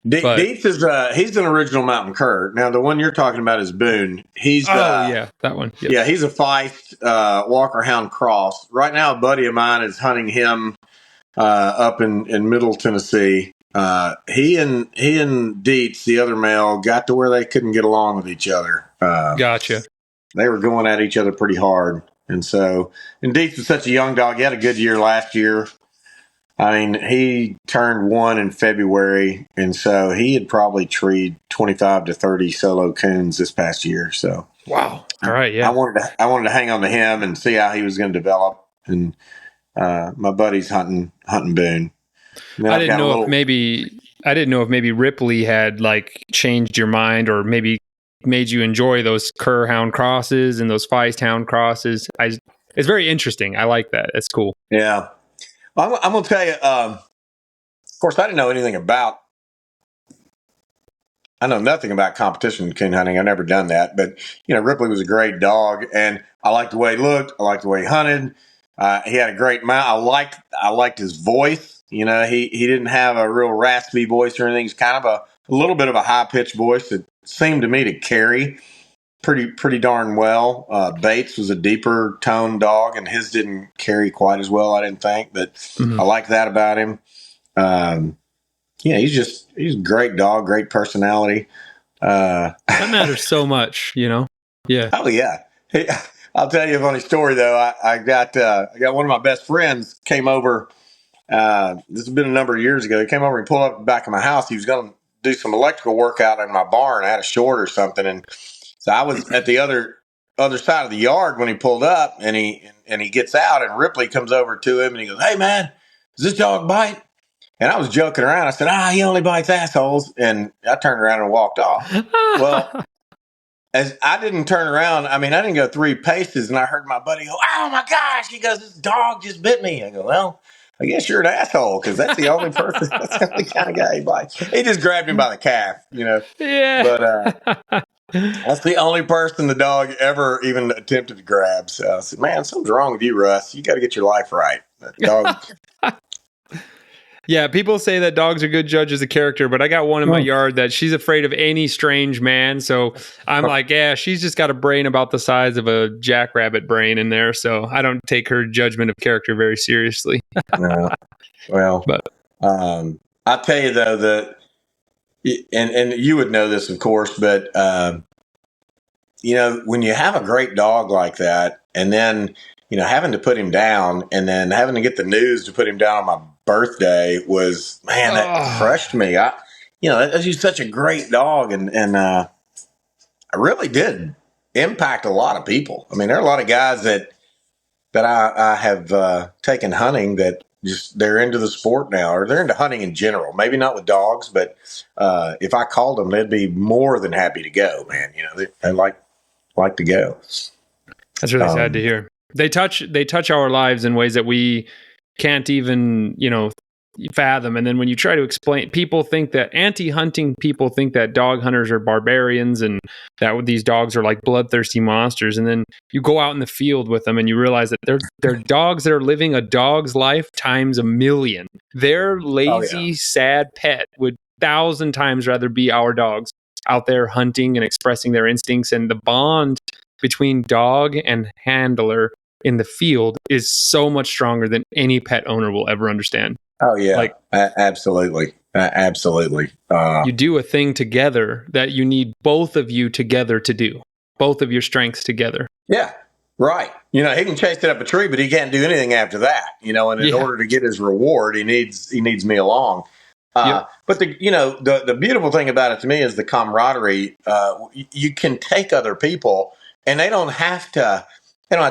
Dietz is he's an original mountain cur. Now the one you're talking about is Boone. He's that one. Yep. Yeah, he's a feist Walker Hound cross. Right now, a buddy of mine is hunting him up in Middle Tennessee. He and Dietz, the other male, got to where they couldn't get along with each other. Gotcha. They were going at each other pretty hard, and Dietz was such a young dog. He had a good year last year. I mean, he turned 1 in February, and so he had probably treed 25 to 30 solo coons this past year. So, wow. All right. Yeah. I wanted to hang on to him and see how he was going to develop. And my buddy's hunting Boone. I didn't know if maybe Ripley had like changed your mind or maybe made you enjoy those cur hound crosses and those feist hound crosses. It's very interesting. I like that. It's cool. Yeah. Well, I'm going to tell you, of course, I didn't know anything about, I know nothing about competition coon hunting. I've never done that. But, Ripley was a great dog, and I liked the way he looked. I liked the way he hunted. He had a great mouth. I liked his voice. He didn't have a real raspy voice or anything. He's kind of a little bit of a high-pitched voice that seemed to me to carry pretty darn well. Bates was a deeper toned dog, and his didn't carry quite as well, I didn't think. But I like that about him. He's a great dog, great personality. That matters so much, Yeah. Oh yeah. Hey, I'll tell you a funny story though. I got one of my best friends came over. This has been a number of years ago. He came over and pulled up the back of my house. He was going to do some electrical work out in my barn. I had a short or something, and so I was at the other side of the yard when he pulled up, and he gets out, and Ripley comes over to him, and he goes, "Hey man, does this dog bite?" And I was joking around. I said, he only bites assholes. And I turned around and walked off. Well, as I didn't turn around, I didn't go 3 paces, and I heard my buddy go, "Oh my gosh." He goes, "This dog just bit me." I go, "Well, I guess you're an asshole, because that's the only person, that's the only kind of guy he bites." He just grabbed him by the calf, Yeah. But that's the only person the dog ever even attempted to grab. So I said, "Man, something's wrong with you, Russ. You got to get your life right." That dog. Yeah, people say that dogs are good judges of character, but I got one in my yard that she's afraid of any strange man. So I'm like, yeah, she's just got a brain about the size of a jackrabbit brain in there. So I don't take her judgment of character very seriously. No. Well, but I'll tell you though that, and you would know this, of course, but when you have a great dog like that, and then having to put him down, and then having to get the news to put him down on my birthday was, man, that crushed me. That's just such a great dog, and I really did impact a lot of people. There are a lot of guys that I have taken hunting that just they're into the sport now, or they're into hunting in general. Maybe not with dogs, but if I called them, they'd be more than happy to go. Man, they like to go. That's really sad to hear. They touch our lives in ways that we can't even, fathom. And then when you try to explain, people think that anti-hunting people think that dog hunters are barbarians and that these dogs are like bloodthirsty monsters. And then you go out in the field with them and you realize that they're dogs that are living a dog's life times 1,000,000. Their lazy, sad pet would 1,000 times rather be our dogs out there hunting and expressing their instincts. And the bond between dog and handler in the field is so much stronger than any pet owner will ever understand. Oh yeah, absolutely. Absolutely. You do a thing together that you need both of you together to do, both of your strengths together. Yeah, right. He can chase it up a tree, but he can't do anything after that. And in order to get his reward, he needs me along. But the beautiful thing about it to me is the camaraderie. You can take other people, and they don't have to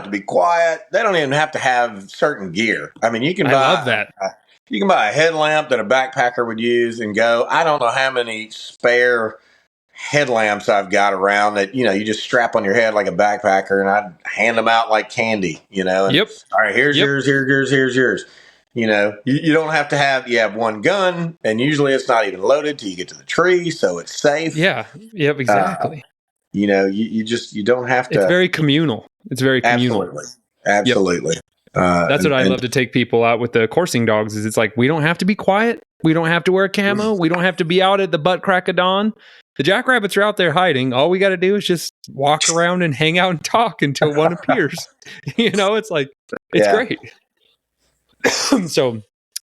be quiet. They don't even have to have certain gear. You can buy. I love that. You can buy a headlamp that a backpacker would use and go. I don't know how many spare headlamps I've got around that, you just strap on your head like a backpacker, and I'd hand them out like candy, And, yep. All right, here's yours, here's yours. You don't have to have, you have one gun, and usually it's not even loaded till you get to the tree, so it's safe. Yeah. Yep. Exactly. You don't have to. It's very communal. Absolutely. Yep. That's what I love to take people out with the coursing dogs is it's like, we don't have to be quiet. We don't have to wear camo. We don't have to be out at the butt crack of dawn. The jackrabbits are out there hiding. All we got to do is just walk around and hang out and talk until one appears. It's like, it's great. So,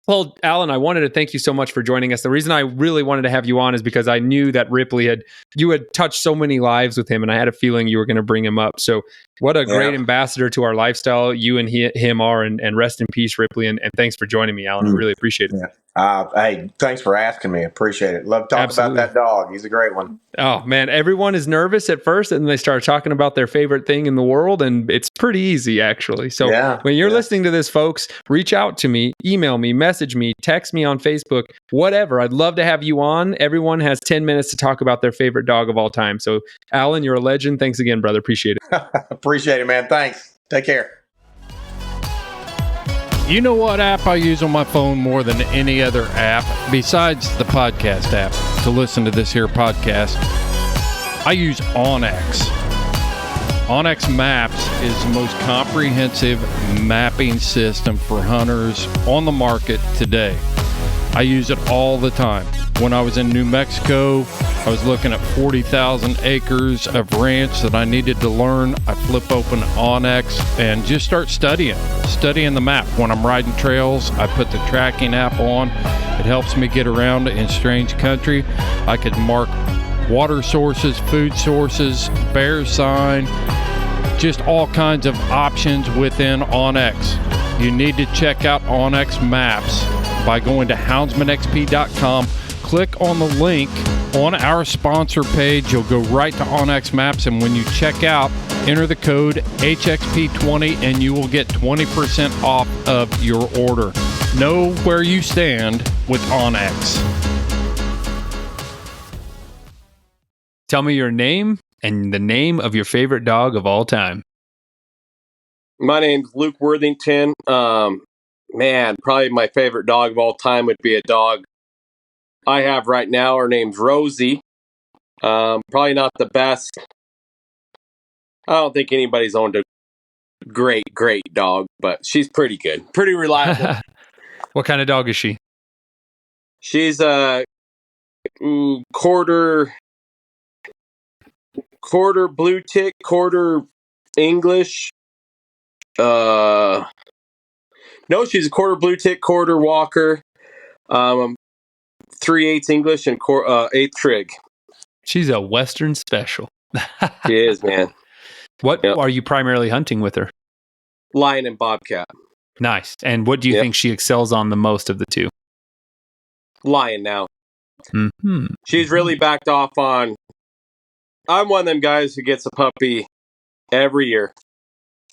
well, Alan, I wanted to thank you so much for joining us. The reason I really wanted to have you on is because I knew that Ripley you had touched so many lives with him, and I had a feeling you were going to bring him up. So What a great ambassador to our lifestyle you and him are, and rest in peace, Ripley. And thanks for joining me, Alan. I really appreciate it. Yeah. Hey, thanks for asking me. Appreciate it. Love talking about that dog. He's a great one. Oh, man. Everyone is nervous at first, and they start talking about their favorite thing in the world, and it's pretty easy, actually. So when you're listening to this, folks, reach out to me, email me, message me, text me on Facebook, whatever. I'd love to have you on. Everyone has 10 minutes to talk about their favorite dog of all time. So, Alan, you're a legend. Thanks again, brother. Appreciate it. Appreciate it, man. Thanks. Take care. You know what app I use on my phone more than any other app besides the podcast app to listen to this here podcast? I use OnX. OnX Maps is the most comprehensive mapping system for hunters on the market today. I use it all the time. When I was in New Mexico, I was looking at 40,000 acres of ranch that I needed to learn. I flip open OnX and just start studying the map. When I'm riding trails, I put the tracking app on. It helps me get around in strange country. I could mark water sources, food sources, bear sign, just all kinds of options within OnX. You need to check out OnX Maps by going to houndsmanxp.com. Click on the link on our sponsor page. You'll go right to OnX Maps, and when you check out, enter the code HXP20 and you will get 20% off of your order. Know where you stand with OnX. Tell me your name and the name of your favorite dog of all time. My name's Luke Worthington. Man, probably my favorite dog of all time would be a dog I have right now. Her name's Rosie. Probably not the best. I don't think anybody's owned a great dog, but she's pretty good. Pretty reliable. What kind of dog is she? She's a quarter blue tick, quarter English. No, she's a quarter blue tick, quarter walker. 3/8 English and 1/8 trig. She's a Western special. She is, man. What are you primarily hunting with her? Lion and bobcat. Nice. And what do you think she excels on the most of the two? Lion now. Mm-hmm. She's really backed off on. I'm one of them guys who gets a puppy every year.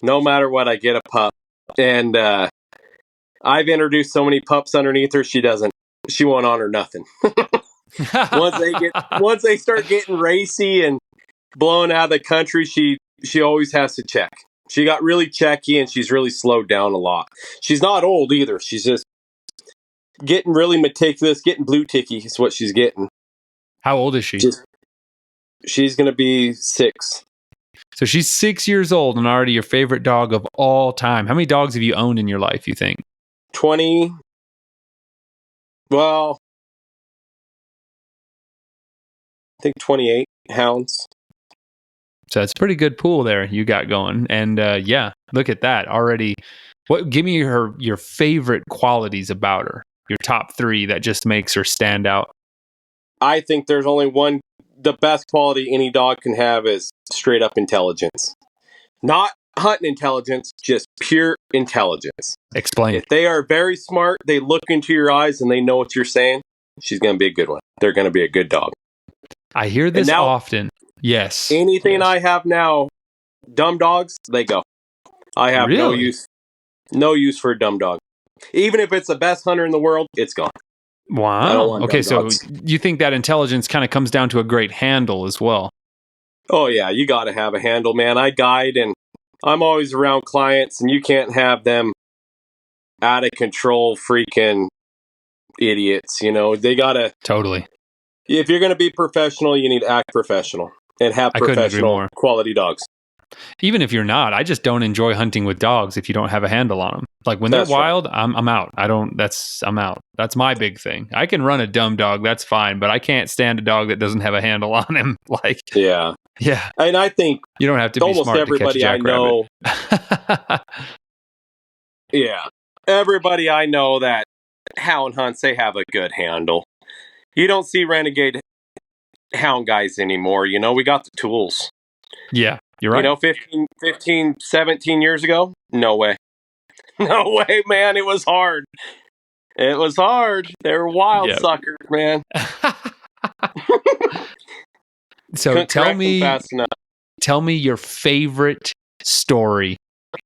No matter what, I get a pup. And I've introduced so many pups underneath her, she won't honor nothing. Once they start getting racy and blowing out of the country, she always has to check. She got really checky and she's really slowed down a lot. She's not old either. She's just getting really meticulous, getting blue ticky is what she's getting. How old is she? She's going to be 6. So she's 6 years old and already your favorite dog of all time. How many dogs have you owned in your life, you think? 20. Well, I think 28 hounds. So it's a pretty good pool there you got going. And look at that already. Give me your favorite qualities about her, your top 3 that just makes her stand out. I think there's only one. The best quality any dog can have is straight up intelligence. Not hunting intelligence, just pure intelligence. Explain. If they are very smart, they look into your eyes and they know what you're saying, she's going to be a good one. They're going to be a good dog. I hear this often. Yes. Anything I have now, dumb dogs, they go. I have no use for a dumb dog. Even if it's the best hunter in the world, it's gone. Wow. Okay, so you think that intelligence kind of comes down to a great handle as well? Oh, yeah. You got to have a handle, man. I guide and I'm always around clients, and you can't have them out of control freaking idiots. You know, they got to... Totally. If you're going to be professional, you need to act professional and have professional quality dogs. Even if you're not, I just don't enjoy hunting with dogs if you don't have a handle on them. Like when they're wild, right. I'm out. I'm out. That's my big thing. I can run a dumb dog, that's fine, but I can't stand a dog that doesn't have a handle on him. Like, yeah. And I think you don't have to be almost smart everybody to catch a I know. Yeah, everybody I know that hound hunts, they have a good handle. You don't see renegade hound guys anymore. You know, we got the tools. Yeah. You're right. 17 years ago? No way. No way, man. It was hard. It was hard. They were wild suckers, man. So Couldn't correct them fast enough. Tell me your favorite story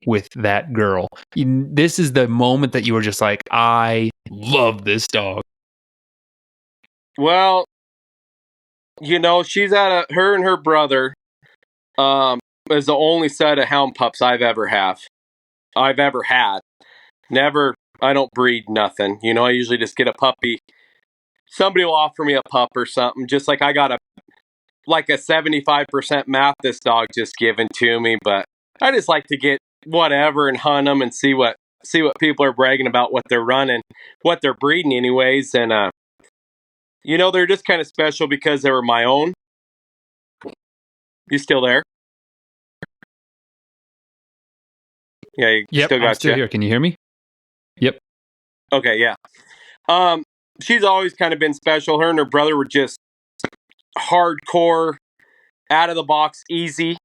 with that girl. This is the moment that you were just like, I love this dog. Well, she's her and her brother is the only set of hound pups I've ever had. Never, I don't breed nothing. I usually just get a puppy. Somebody will offer me a pup or something. Just like I got a 75% map this dog just given to me, but I just like to get whatever and hunt them and see what people are bragging about, what they're running, what they're breeding anyways. And, they're just kind of special because they were my own. You still there? Yeah, yep, I'm still here. Can you hear me? Yep. Okay, yeah. She's always kind of been special. Her and her brother were just hardcore, out of the box, easy.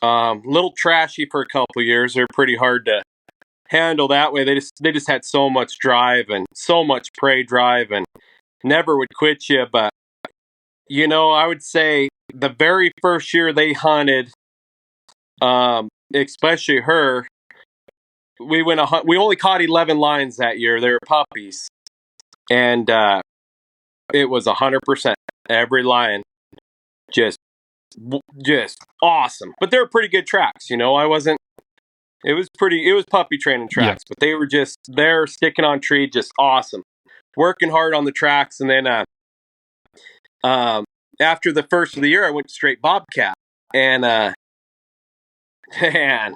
Little trashy for a couple years. They're pretty hard to handle that way. They just had so much drive and so much prey drive and never would quit you. But I would say the very first year they hunted, especially her, we went we only caught 11 lions that year. They were puppies, and it was 100% every lion, just awesome. But they were pretty good tracks. It was puppy training tracks, but they were just there sticking on tree, just awesome, working hard on the tracks. And then after the first of the year, I went straight bobcat, and man,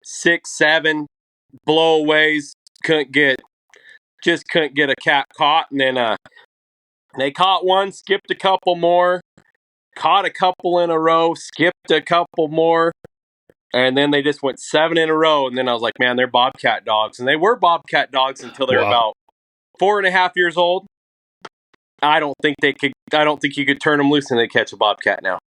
6-7 blowaways, couldn't get a cat caught. And then they caught one, skipped a couple more, caught a couple in a row, skipped a couple more, and then they just went 7 in a row. And then I was like, man, they're bobcat dogs. And they were bobcat dogs until they were about 4.5 years old. I don't think you could turn them loose and they catch a bobcat now.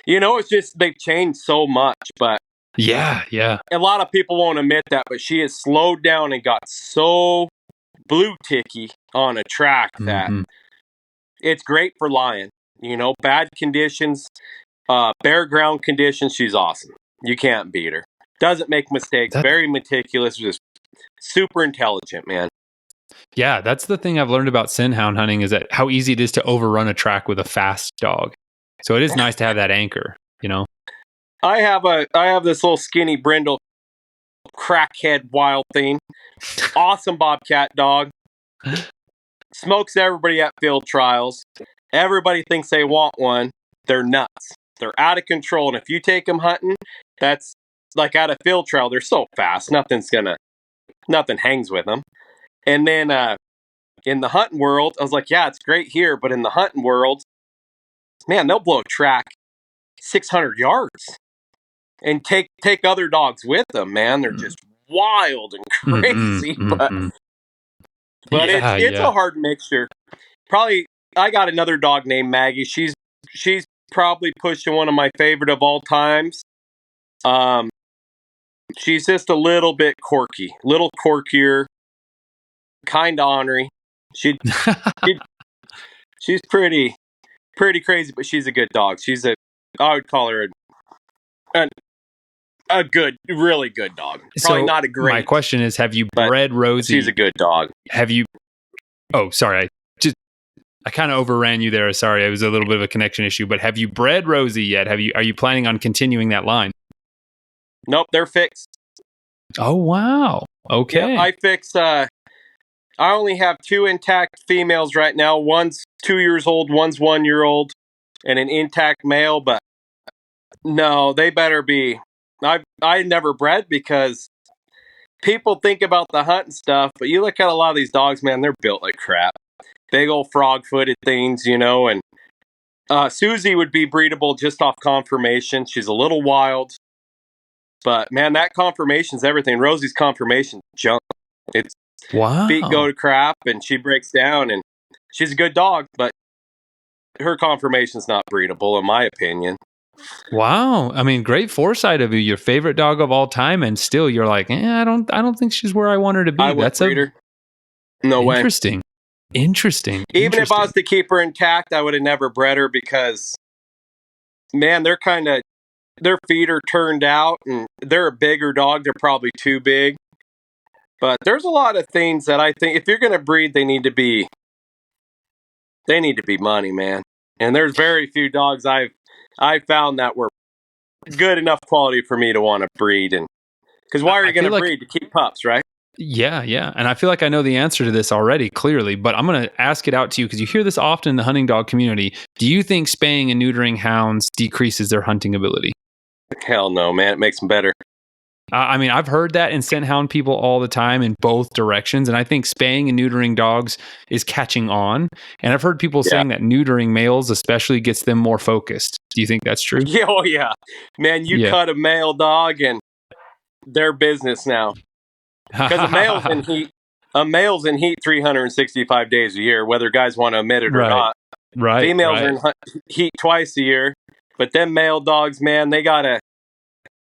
It's just they've changed so much. But yeah, a lot of people won't admit that, but she has slowed down and got so blue ticky on a track that it's great for lion. Bad conditions, bare ground conditions, she's awesome. You can't beat her. Doesn't make mistakes. Very meticulous. Just super intelligent, man. Yeah, that's the thing I've learned about sin hound hunting, is that how easy it is to overrun a track with a fast dog. So it is nice to have that anchor, I have this little skinny brindle crackhead wild thing. Awesome bobcat dog. Smokes everybody at field trials. Everybody thinks they want one. They're nuts. They're out of control. And if you take them hunting, that's like at a field trial. They're so fast. Nothing hangs with them. And then in the hunting world, I was like, yeah, it's great here. But in the hunting world, man, they'll blow a track 600 yards and take other dogs with them, man. They're just wild and crazy. But it's a hard mixture. Probably, I got another dog named Maggie. She's probably pushing one of my favorite of all times. She's just a little bit quirky, little quirkier, kind of ornery. She's pretty crazy, but she's a good dog. I would call her a good, really good dog. Probably not a great. My question is, have you bred Rosie? She's a good dog. Have you? Oh, sorry. I kind of overran you there. Sorry, it was a little bit of a connection issue. But have you bred Rosie yet? Are you planning on continuing that line? Nope, they're fixed. Oh wow. Okay. Yep, I fixed. I only have 2 intact females right now. One's 2 years old, one's 1 year old, and an intact male. But no, they better be. I never bred because people think about the hunting stuff, but you look at a lot of these dogs, man, they're built like crap. Big old frog-footed things, and Susie would be breedable just off conformation. She's a little wild, but man, that conformation's everything. Rosie's conformation junk. It's feet go to crap, and she breaks down, and she's a good dog, but her conformation's not breedable, in my opinion. Wow. I mean, great foresight of you. Your favorite dog of all time, and still you're like, I don't think she's where I want her to be. I would breed her. No way. Interesting. Even if I was to keep her intact, I would have never bred her because, man, their feet are turned out, and they're a bigger dog. They're probably too big. But there's a lot of things that I think if you're going to breed, they need to be money, man. And there's very few dogs I found that were good enough quality for me to want to breed. And because why are you going to breed? To keep pups, right? Yeah. And I feel like I know the answer to this already, clearly, but I'm going to ask it out to you because you hear this often in the hunting dog community. Do you think spaying and neutering hounds decreases their hunting ability? Hell no, man. It makes them better. I mean, I've heard that and scent hound people all the time in both directions. And I think spaying and neutering dogs is catching on. And I've heard people saying that neutering males especially gets them more focused. Do you think that's true? Yeah, oh yeah. Man, you cut a male dog and they're business now. Because a male's in heat 365 days a year, whether guys want to admit it or not. Right. Females are in heat twice a year. But them male dogs, man,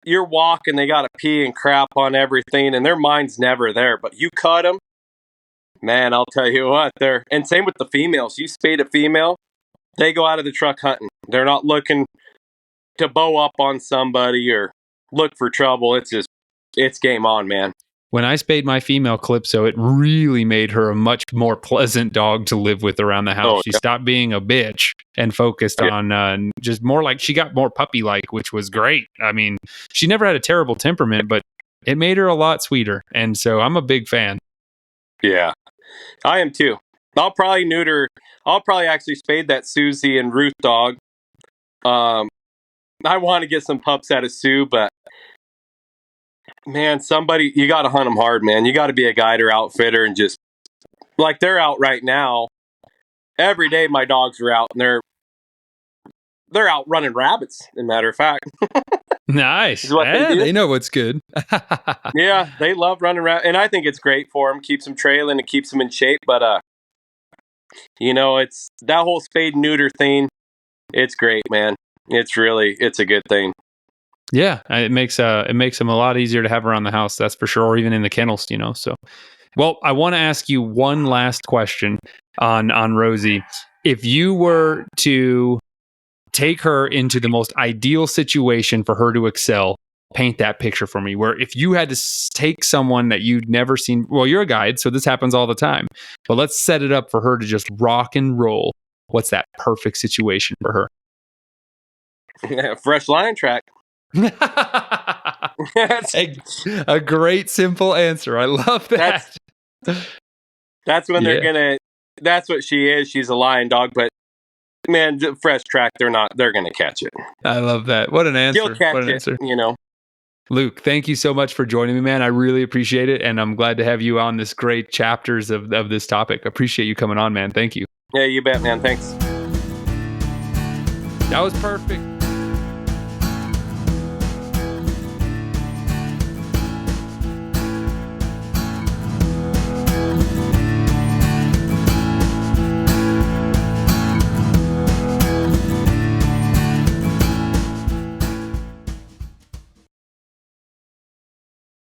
you're walking, they got to pee and crap on everything, and their mind's never there. But you cut them, man, I'll tell you what, and same with the females. You spade a female, they go out of the truck hunting. They're not looking to bow up on somebody or look for trouble. It's game on, man. When I spayed my female Calypso, it really made her a much more pleasant dog to live with around the house. She stopped being a bitch and focused on just more like she got more puppy-like, which was great. I mean, she never had a terrible temperament, but it made her a lot sweeter. And so I'm a big fan. Yeah, I am too. I'll probably actually spade that Susie and Ruth dog. I want to get some pups out of Sue, but man, you got to hunt them hard, man. You got to be a guide or outfitter and just, like they're out right now. Every day my dogs are out and they're out running rabbits, as a matter of fact. Nice. They know what's good. Yeah, they love running rabbits. And I think it's great for them. Keeps them trailing and keeps them in shape. But, it's that whole spade and neuter thing. It's great, man. It's a good thing. Yeah, it makes them a lot easier to have around the house, that's for sure, or even in the kennels, so. Well, I want to ask you one last question on Rosie. If you were to take her into the most ideal situation for her to excel, paint that picture for me, where if you had to take someone that you'd never seen, well, you're a guide, so this happens all the time, but let's set it up for her to just rock and roll. What's that perfect situation for her? Fresh lion track. a great simple answer. I love that. That's when that's what she is. She's a lion dog, but man, fresh track, they're gonna catch it. I love that. What an answer. She'll catch answer. Luke, thank you so much for joining me, man. I really appreciate it, and I'm glad to have you on this great chapters of this topic. Appreciate you coming on, man. Thank you. Yeah, you bet, man. Thanks. That was perfect.